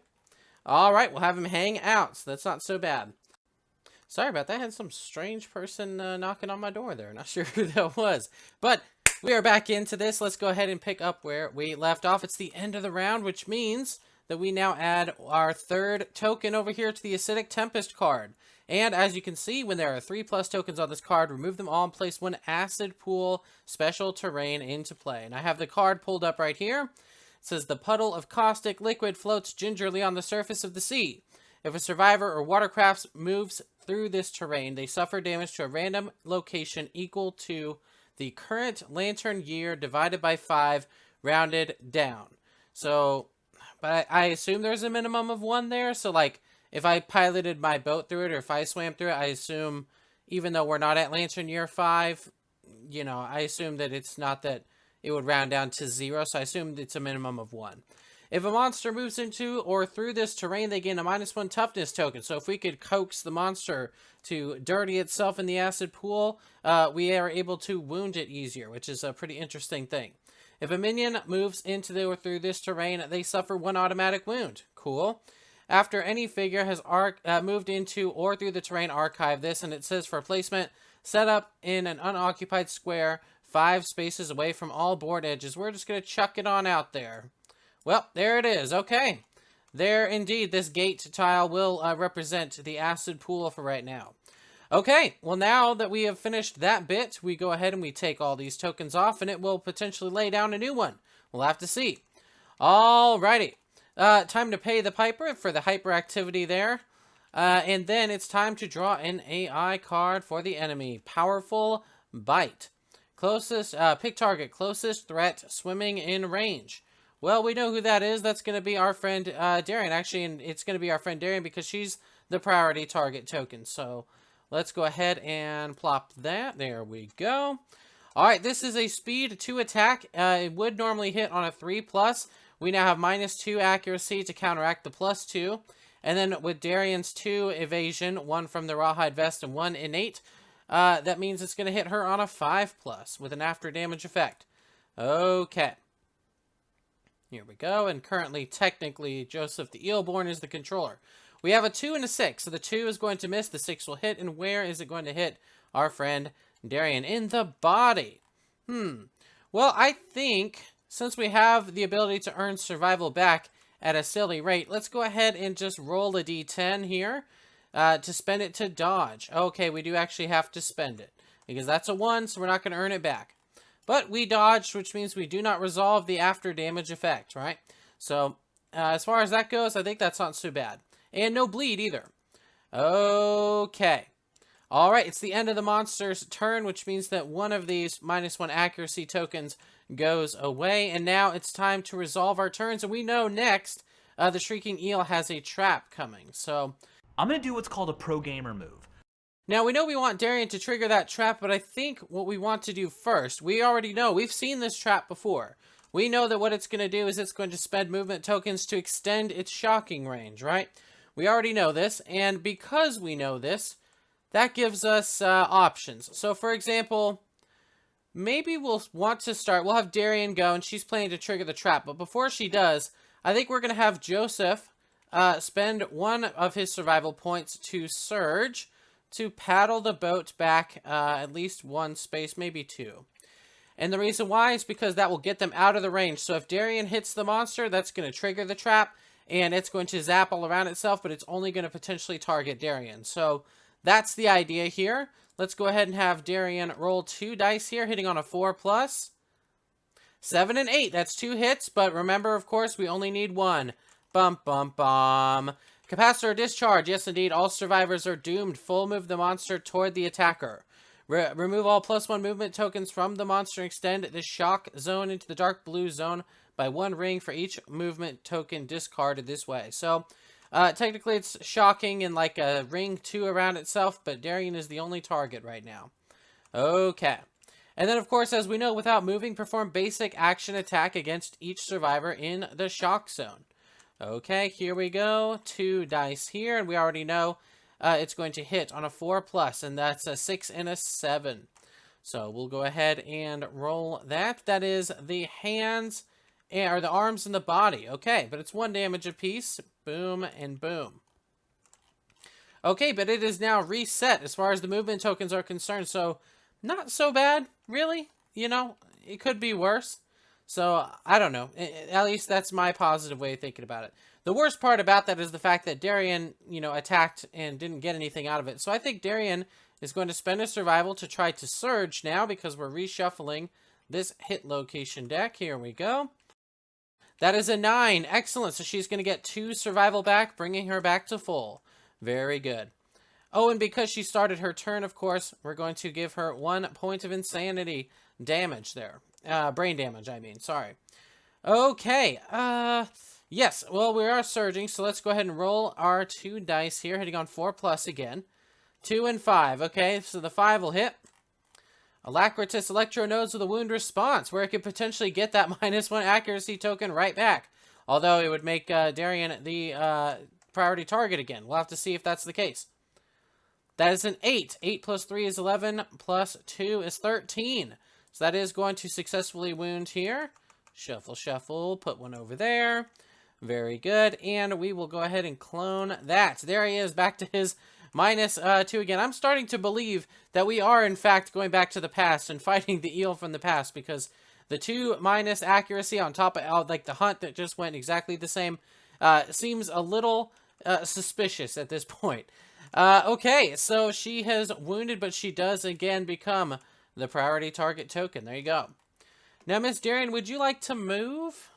S1: All right, we'll have him hang out. So that's not so bad. Sorry about that. I had some strange person knocking on my door there. Not sure who that was. But we are back into this. Let's go ahead and pick up where we left off. It's the end of the round, which means that we now add our third token over here to the Acidic Tempest card. And as you can see, when there are 3+ tokens on this card, remove them all and place one Acid Pool Special Terrain into play. And I have the card pulled up right here. It says, the puddle of caustic liquid floats gingerly on the surface of the sea. If a survivor or watercraft moves through this terrain, they suffer damage to a random location equal to the current lantern year divided by 5, rounded down. So, but I assume there's a minimum of 1 there. So, like, if I piloted my boat through it or if I swam through it, I assume, even though we're not at lantern year 5, I assume that it's not that it would round down to 0. So I assume it's a minimum of 1. If a monster moves into or through this terrain, they gain a -1 toughness token. So if we could coax the monster to dirty itself in the acid pool, we are able to wound it easier, which is a pretty interesting thing. If a minion moves into or through this terrain, they suffer 1 automatic wound. Cool. After any figure has moved into or through the terrain, archive this, and it says for placement, set up in an unoccupied square, 5 spaces away from all board edges. We're just going to chuck it on out there. Well, there it is. Okay. There, indeed, this gate tile will represent the acid pool for right now. Okay, well, now that we have finished that bit, we go ahead and we take all these tokens off, and it will potentially lay down a new one. We'll have to see. Alrighty. Time to pay the piper for the hyperactivity there. And then it's time to draw an AI card for the enemy. Powerful Bite. Closest, pick target, closest threat, swimming in range. Well, we know who that is. That's going to be our friend Dariene. Actually, and it's going to be our friend Dariene because she's the priority target token. So let's go ahead and plop that. There we go. Alright, this is a speed 2 attack. It would normally hit on a 3+. We now have -2 accuracy to counteract the +2. And then with Dariene's 2 evasion, 1 from the rawhide vest and 1 innate, that means it's going to hit her on a 5+ with an after damage effect. Okay. Here we go. And currently, technically, Joseph the Eelborn is the controller. We have a 2 and a 6. So the 2 is going to miss. The 6 will hit. And where is it going to hit our friend Dariene? In the body. Well, I think since we have the ability to earn survival back at a silly rate, let's go ahead and just roll a d10 here to spend it to dodge. Okay, we do actually have to spend it because that's a 1, so we're not going to earn it back. But we dodged, which means we do not resolve the after damage effect, right? So as far as that goes, I think that's not so bad. And no bleed either. Okay. All right, it's the end of the monster's turn, which means that one of these -1 accuracy tokens goes away. And now it's time to resolve our turns. And we know next, the Shrieking Eel has a trap coming. So
S8: I'm going to do what's called a pro gamer move.
S1: now we know we want Dariene to trigger that trap, but I think what we want to do first, we already know, we've seen this trap before. We know that what it's going to do is it's going to spend movement tokens to extend its shocking range, right? We already know this, and because we know this, that gives us options. So, for example, maybe we'll want to start, we'll have Dariene go, and she's planning to trigger the trap. But before she does, I think we're going to have Joseph spend 1 of his survival points to surge, to paddle the boat back at least 1 space, maybe 2. And the reason why is because that will get them out of the range. So if Dariene hits the monster, that's going to trigger the trap, and it's going to zap all around itself, but it's only going to potentially target Dariene. So that's the idea here. Let's go ahead and have Dariene roll 2 dice here, hitting on a 4+. 7 and 8, that's 2 hits, but remember, of course, we only need 1. Bum, bum, bum. Capacitor discharge. Yes, indeed, all survivors are doomed. Full move the monster toward the attacker. Remove all +1 movement tokens from the monster and extend the shock zone into the dark blue zone by 1 ring for each movement token discarded this way. So, technically it's shocking in like a ring 2 around itself, but Dariene is the only target right now. Okay. And then, of course, as we know, without moving, perform basic action attack against each survivor in the shock zone. Okay, here we go. 2 dice here, and we already know it's going to hit on a 4+, and that's a 6 and a 7. So we'll go ahead and roll that. That is the hands, or the arms and the body. Okay, but it's 1 damage apiece. Boom and boom. Okay, but it is now reset as far as the movement tokens are concerned, so not so bad, really. You know, it could be worse. So, I don't know. At least that's my positive way of thinking about it. The worst part about that is the fact that Dariene, you know, attacked and didn't get anything out of it. So I think Dariene is going to spend a survival to try to surge now because we're reshuffling this hit location deck. Here we go. That is a 9. Excellent. So she's going to get 2 survival back, bringing her back to full. Very good. Oh, and because she started her turn, of course, we're going to give her 1 point of insanity damage there. Brain damage, I mean. Sorry. Okay. Yes. Well, we are surging, so let's go ahead and roll our 2 dice here, hitting on 4+ again. 2 and 5. Okay, so the 5 will hit. Alacritus Electronodes with a wound response, where it could potentially get that -1 accuracy token right back. Although it would make Dariene the priority target again. We'll have to see if that's the case. That is an 8. 8 plus 3 is 11, plus 2 is 13. So that is going to successfully wound here. Shuffle, shuffle, put 1 over there. Very good. And we will go ahead and clone that. There he is, back to his -2 again. I'm starting to believe that we are, in fact, going back to the past and fighting the eel from the past, because the 2 minus accuracy on top of, like, the hunt that just went exactly the same seems a little suspicious at this point. Okay, so she has wounded, but she does again become the priority target token. There you go. Now, Miss Dariene, would you like to move?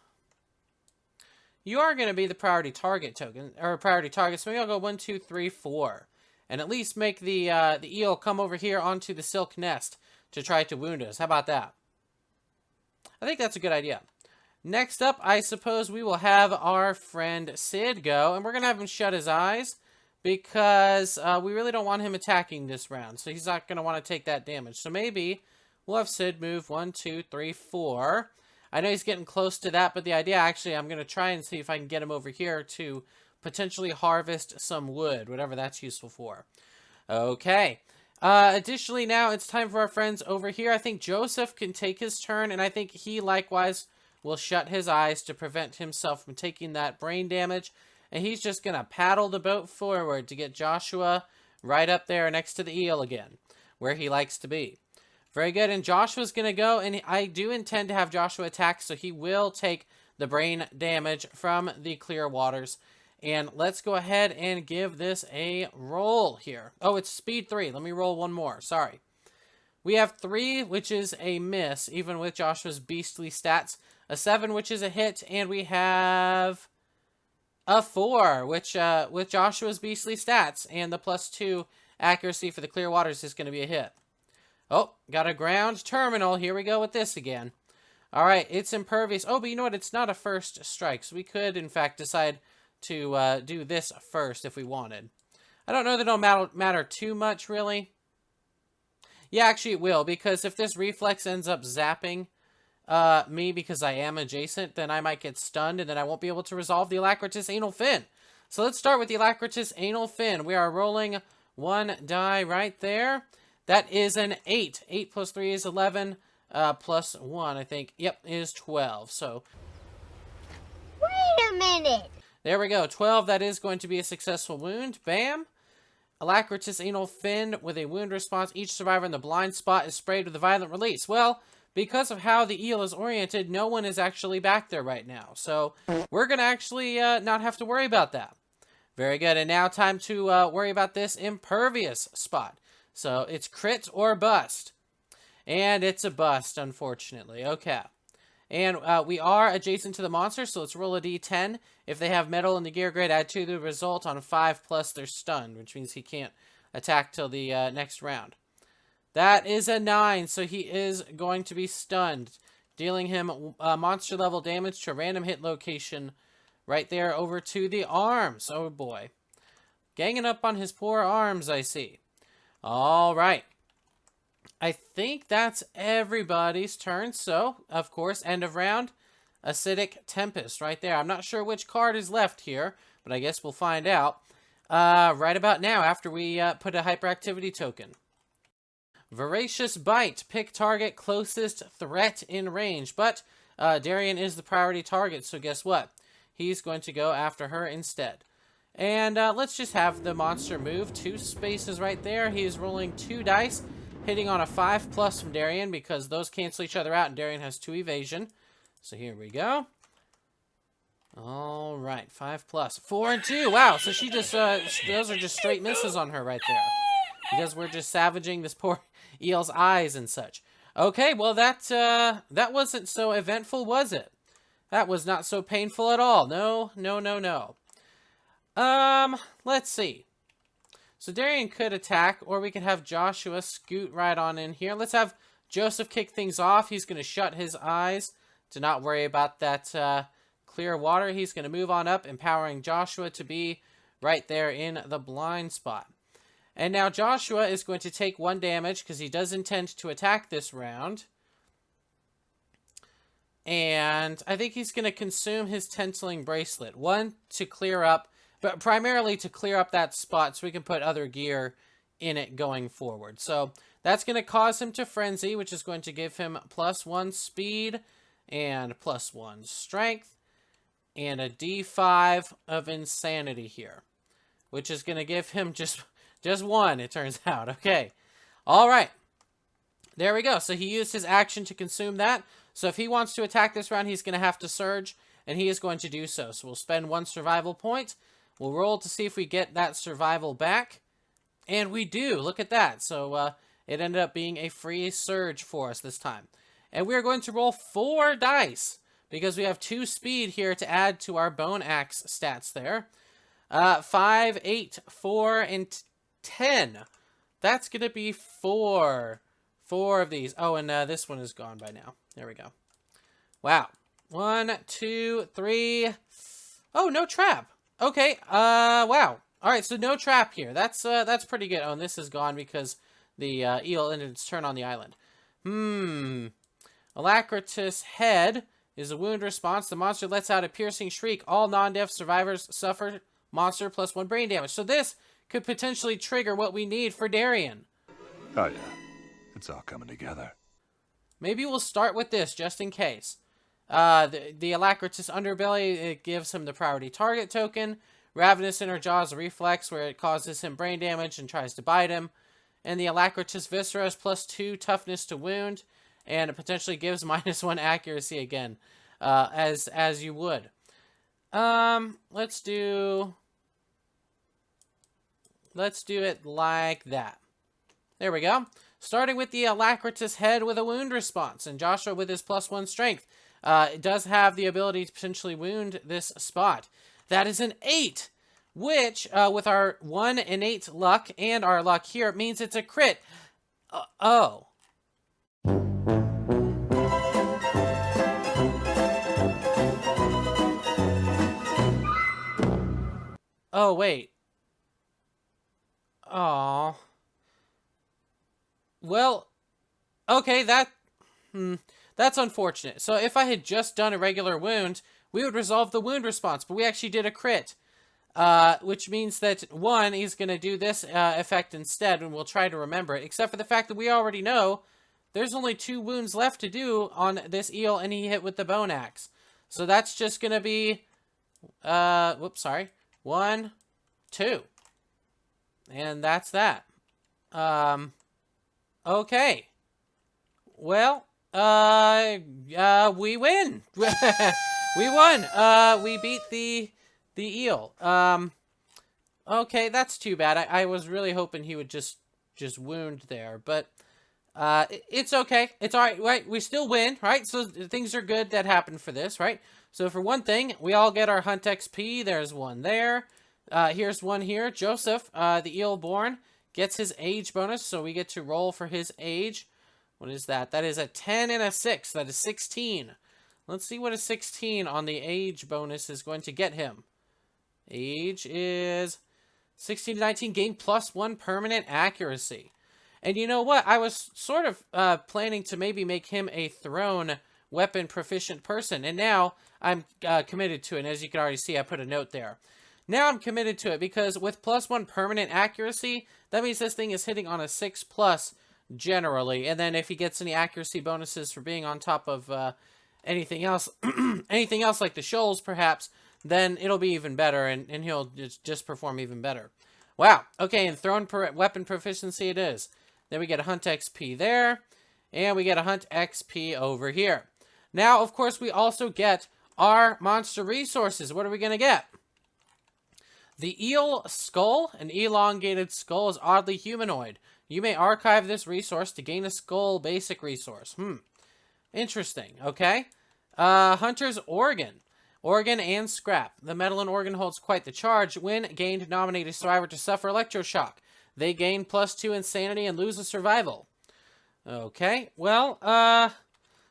S1: You are going to be the priority target token, or priority target, so maybe I'll go 1, 2, 3, 4. And at least make the eel come over here onto the silk nest to try to wound us. How about that? I think that's a good idea. Next up, I suppose we will have our friend Sid go, and we're going to have him shut his eyes, because we really don't want him attacking this round, so he's not going to want to take that damage. So maybe We'll have Sid move 1, 2, 3, 4. I know he's getting close to that, but the idea, actually, I'm going to try and see if I can get him over here to potentially harvest some wood, whatever that's useful for. Okay. Additionally, now it's time for our friends over here. I think Joseph can take his turn, and I think he likewise will shut his eyes to prevent himself from taking that brain damage. And he's just going to paddle the boat forward to get Joshua right up there next to the eel again, where he likes to be. Very good, and Joshua's going to go, and I do intend to have Joshua attack, so he will take the brain damage from the clear waters. And let's go ahead and give this a roll here. Oh, it's speed 3. Let me roll one more. Sorry. We have 3, which is a miss, even with Joshua's beastly stats. A 7, which is a hit, and we have a 4, which with Joshua's beastly stats and the +2 accuracy for the clear waters is going to be a hit. Oh, got a ground terminal. Here we go with this again. All right, it's impervious. Oh, but you know what? It's not a first strike, so we could, in fact, decide to do this first if we wanted. I don't know that it'll matter too much, really. Yeah, actually it will, because if this reflex ends up zapping me because I am adjacent, then I might get stunned, and then I won't be able to resolve the Alacritous Anal Fin. So let's start with the Alacritous Anal Fin. We are rolling 1 die right there. That is an 8. 8 plus 3 is 11, plus 1, I think. Yep, is 12. So,
S9: Wait a minute!
S1: There we go. 12, that is going to be a successful wound. Bam. Alacritous Anal Fin with a wound response. Each survivor in the blind spot is sprayed with a violent release. Well, because of how the eel is oriented, no one is actually back there right now. So, we're going to actually not have to worry about that. Very good. And now time to worry about this impervious spot. So, it's crit or bust. And it's a bust, unfortunately. Okay. And we are adjacent to the monster, so let's roll a d10. If they have metal in the gear grid, add 2 to the result. On 5 plus, they're stunned, which means he can't attack till the next round. That is a 9, so he is going to be stunned, dealing him monster-level damage to a random hit location right there over to the arms. Oh, boy. Ganging up on his poor arms, I see. All right. I think that's everybody's turn. So, of course, end of round, Acidic Tempest right there. I'm not sure which card is left here, but I guess we'll find out right about now after we put a hyperactivity token. Voracious Bite. Pick target closest threat in range. But Dariene is the priority target, so guess what? He's going to go after her instead. And let's just have the monster move 2 spaces right there. He is rolling 2 dice. Hitting on a 5 plus from Dariene because those cancel each other out and Dariene has 2 evasion. So here we go. All right, 5 plus. 4 and 2. Wow, so she just, those are just straight misses on her right there. Because we're just savaging this poor eel's eyes and such. Okay, well that wasn't so eventful, was it? That was not so painful at all. No, no, no, no. Let's see. So Dariene could attack, or we could have Joshua scoot right on in here. Let's have Joseph kick things off. He's going to shut his eyes to not worry about that clear water. He's going to move on up, empowering Joshua to be right there in the blind spot. And now Joshua is going to take 1 damage because he does intend to attack this round. And I think he's going to consume his Tentling Bracelet. 1 to clear up. But primarily to clear up that spot so we can put other gear in it going forward. So that's going to cause him to frenzy, which is going to give him +1 speed and +1 strength. And a d5 of insanity here. Which is going to give him just 1, it turns out. Okay. All right. There we go. So he used his action to consume that. So if he wants to attack this round, he's going to have to surge. And he is going to do so. So we'll spend 1 survival point. We'll roll to see if we get that survival back. And we do. Look at that. So it ended up being a free surge for us this time. And we're going to roll 4 dice. Because we have 2 speed here to add to our Bone Axe stats there. 5, 8, 4, and 10. That's going to be 4. 4 of these. Oh, and this one is gone by now. There we go. Wow. 1, 2, 3. Oh, no trap. Okay, wow. Alright, so no trap here. That's pretty good. Oh, and this is gone because the eel ended its turn on the island. Alacritus head is a wound response. The monster lets out a piercing shriek. All non-deaf survivors suffer monster plus 1 brain damage. So this could potentially trigger what we need for Dariene.
S10: Oh yeah, it's all coming together.
S1: Maybe we'll start with this just in case. The Alacritus underbelly, it gives him the priority target token. Ravenous inner jaws reflex, where it causes him brain damage and tries to bite him. And the Alacritus viscera is plus 2 toughness to wound, and it potentially gives minus 1 accuracy again, as you would. Let's do it like that. There we go. Starting with the Alacritus head with a wound response, and Joshua with his plus 1 strength. It does have the ability to potentially wound this spot. That is an 8, which, with our 1 innate luck and our luck here, it means it's a crit. Oh. Oh, wait. Oh. Well, okay, that's unfortunate. So if I had just done a regular wound, we would resolve the wound response, but we actually did a crit. Which means that, 1, he's going to do this effect instead, and we'll try to remember it, except for the fact that we already know there's only 2 wounds left to do on this eel, and he hit with the bone axe. So that's just going to be, 1, 2. And that's that. Okay. Well, we win. We won. We beat the eel. Okay, that's too bad. I was really hoping he would just wound there, but it's okay. It's all right, right? We still win, right? So things are good that happened for this, right? So for one thing, we all get our hunt XP. There's one there. Here's one here. Joseph, the eel born, gets his age bonus, so we get to roll for his age. What is that? That is a 10 and a 6. That is 16. Let's see what a 16 on the age bonus is going to get him. Age is 16 to 19. Gain plus 1 permanent accuracy. And you know what? I was sort of planning to maybe make him a thrown weapon proficient person. And now I'm committed to it. And as you can already see, I put a note there. Now I'm committed to it because with plus 1 permanent accuracy, that means this thing is hitting on a 6+ generally. And then if he gets any accuracy bonuses for being on top of anything else, anything else like the shoals perhaps, then it'll be even better and he'll just perform even better. Wow. Okay, and thrown weapon proficiency it is. Then we get a hunt XP there, and we get a hunt XP over here. Now, of course, we also get our monster resources. What are we going to get? The eel skull, an elongated skull, is oddly humanoid. You may archive this resource to gain a skull basic resource. Interesting. Okay. Hunter's organ. Organ and scrap. The metal and organ holds quite the charge. When gained, nominate a survivor to suffer electroshock. They gain plus 2 insanity and lose a survival. Okay. Well,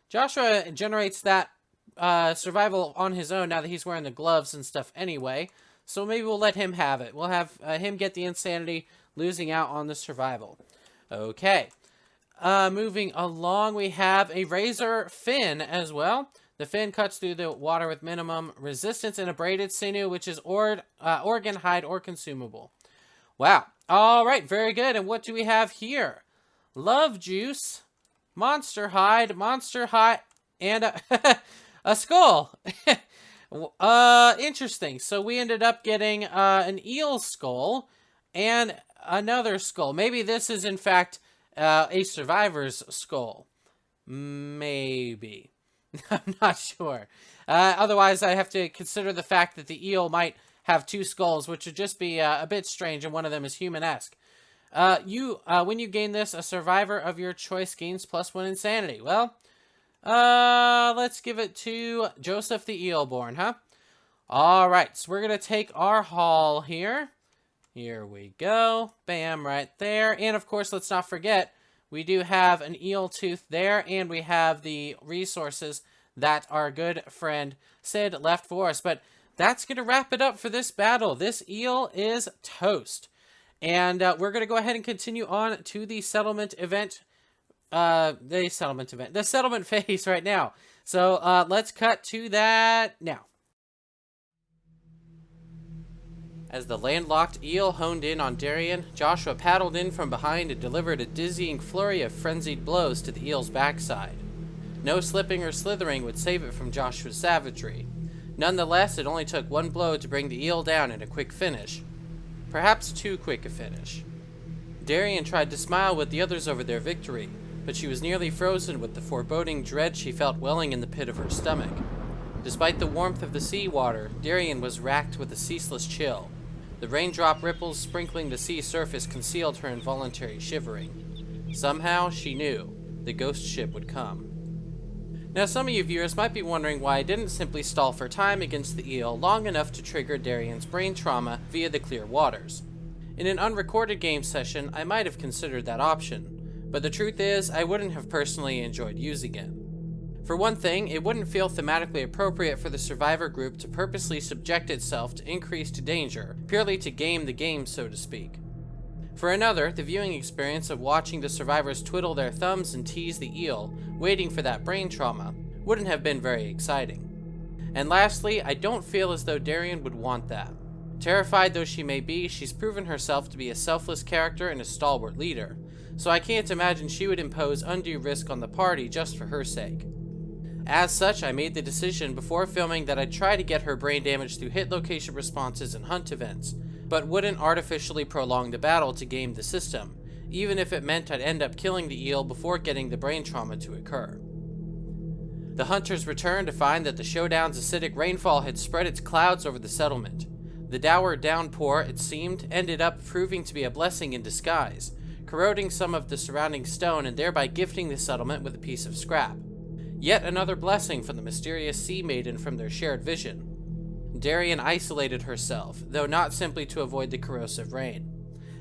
S1: Joshua generates that survival on his own now that he's wearing the gloves and stuff anyway. So maybe we'll let him have it. We'll have him get the insanity, losing out on the survival. Okay. Moving along, we have a razor fin as well. The fin cuts through the water with minimum resistance and a braided sinew, which is organ, hide, or consumable. Wow. All right, very good. And what do we have here? Love juice, monster hide, and a skull. Interesting. So we ended up getting an eel skull and another skull. Maybe this is, in fact, a survivor's skull. Maybe. I'm not sure. Otherwise, I have to consider the fact that the eel might have 2 skulls, which would just be a bit strange, and one of them is human-esque. When you gain this, a survivor of your choice gains plus 1 insanity. Well, let's give it to Joseph the Eelborn, huh? Alright, so we're going to take our haul here. Here we go. Bam, right there. And, of course, let's not forget, we do have an eel tooth there, and we have the resources that our good friend Sid left for us. But that's going to wrap it up for this battle. This eel is toast. And we're going to go ahead and continue on to the settlement event The settlement event. The settlement phase right now. So, let's cut to that now. As the landlocked eel honed in on Dariene, Joshua paddled in from behind and delivered a dizzying flurry of frenzied blows to the eel's backside. No slipping or slithering would save it from Joshua's savagery. Nonetheless, it only took one blow to bring the eel down in a quick finish. Perhaps too quick a finish. Dariene tried to smile with the others over their victory, but she was nearly frozen with the foreboding dread she felt welling in the pit of her stomach. Despite the warmth of the seawater, Dariene was racked with a ceaseless chill. The raindrop ripples sprinkling the sea surface concealed her involuntary shivering. Somehow, she knew the ghost ship would come. Now, some of you viewers might be wondering why I didn't simply stall for time against the eel long enough to trigger Dariene's brain trauma via the clear waters. In an unrecorded game session, I might have considered that option, but the truth is, I wouldn't have personally enjoyed using it. For one thing, it wouldn't feel thematically appropriate for the survivor group to purposely subject itself to increased danger, purely to game the game, so to speak. For another, the viewing experience of watching the survivors twiddle their thumbs and tease the eel, waiting for that brain trauma, wouldn't have been very exciting. And lastly, I don't feel as though Dariene would want that. Terrified though she may be, she's proven herself to be a selfless character and a stalwart leader, so I can't imagine she would impose undue risk on the party just for her sake. As such, I made the decision before filming that I'd try to get her brain damage through hit location responses and hunt events, but wouldn't artificially prolong the battle to game the system, even if it meant I'd end up killing the eel before getting the brain trauma to occur. The hunters returned to find that the Showdown's acidic rainfall had spread its clouds over the settlement. The dour downpour, it seemed, ended up proving to be a blessing in disguise, corroding some of the surrounding stone and thereby gifting the settlement with a piece of scrap. Yet another blessing from the mysterious sea maiden from their shared vision. Dariene isolated herself, though not simply to avoid the corrosive rain.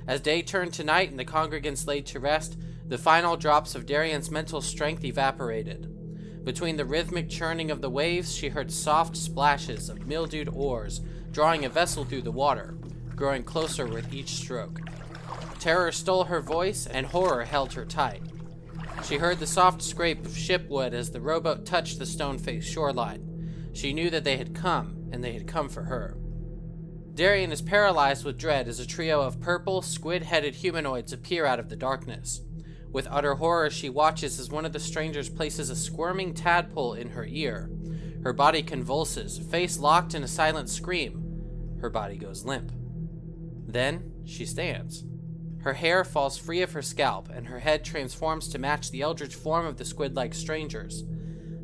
S1: As day turned to night and the congregants laid to rest, the final drops of Dariene's mental strength evaporated. Between the rhythmic churning of the waves, she heard soft splashes of mildewed oars, drawing a vessel through the water, growing closer with each stroke. Terror stole her voice, and horror held her tight. She heard the soft scrape of shipwood as the rowboat touched the stone-faced shoreline. She knew that they had come, and they had come for her. Dariene is paralyzed with dread as a trio of purple, squid-headed humanoids appear out of the darkness. With utter horror, she watches as one of the strangers places a squirming tadpole in her ear. Her body convulses, face locked in a silent scream. Her body goes limp. Then, she stands. Her hair falls free of her scalp, and her head transforms to match the eldritch form of the squid-like strangers.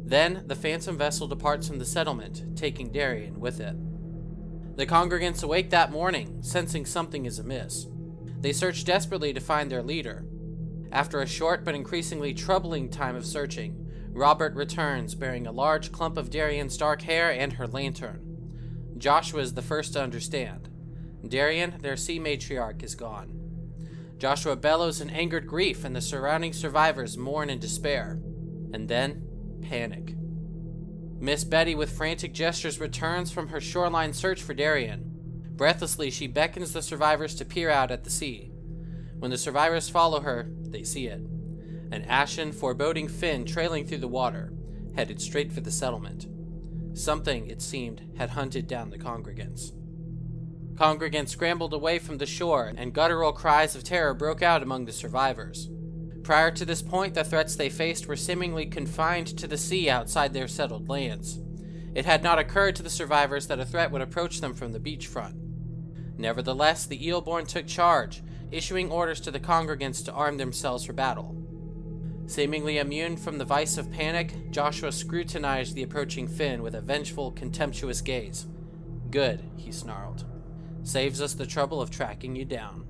S1: Then, the phantom vessel departs from the settlement, taking Dariene with it. The congregants awake that morning, sensing something is amiss. They search desperately to find their leader. After a short but increasingly troubling time of searching, Robert returns bearing a large clump of Dariene's dark hair and her lantern. Joshua is the first to understand. Dariene, their sea matriarch, is gone. Joshua bellows in angered grief, and the surrounding survivors mourn in despair. And then, panic. Miss Betty, with frantic gestures, returns from her shoreline search for Dariene. Breathlessly, she beckons the survivors to peer out at the sea. When the survivors follow her, they see it. An ashen, foreboding fin trailing through the water, headed straight for the settlement. Something, it seemed, had hunted down the congregants. Congregants scrambled away from the shore, and guttural cries of terror broke out among the survivors. Prior to this point, the threats they faced were seemingly confined to the sea outside their settled lands. It had not occurred to the survivors that a threat would approach them from the beachfront. Nevertheless, the Eelborn took charge, issuing orders to the congregants to arm themselves for battle. Seemingly immune from the vice of panic, Joshua scrutinized the approaching fin with a vengeful, contemptuous gaze. "Good," he snarled. "Saves us the trouble of tracking you down."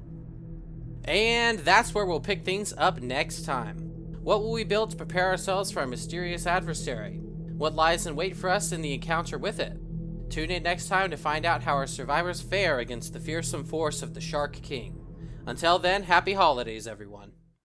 S1: And that's where we'll pick things up next time. What will we build to prepare ourselves for our mysterious adversary? What lies in wait for us in the encounter with it? Tune in next time to find out how our survivors fare against the fearsome force of the Shark King. Until then, happy holidays, everyone.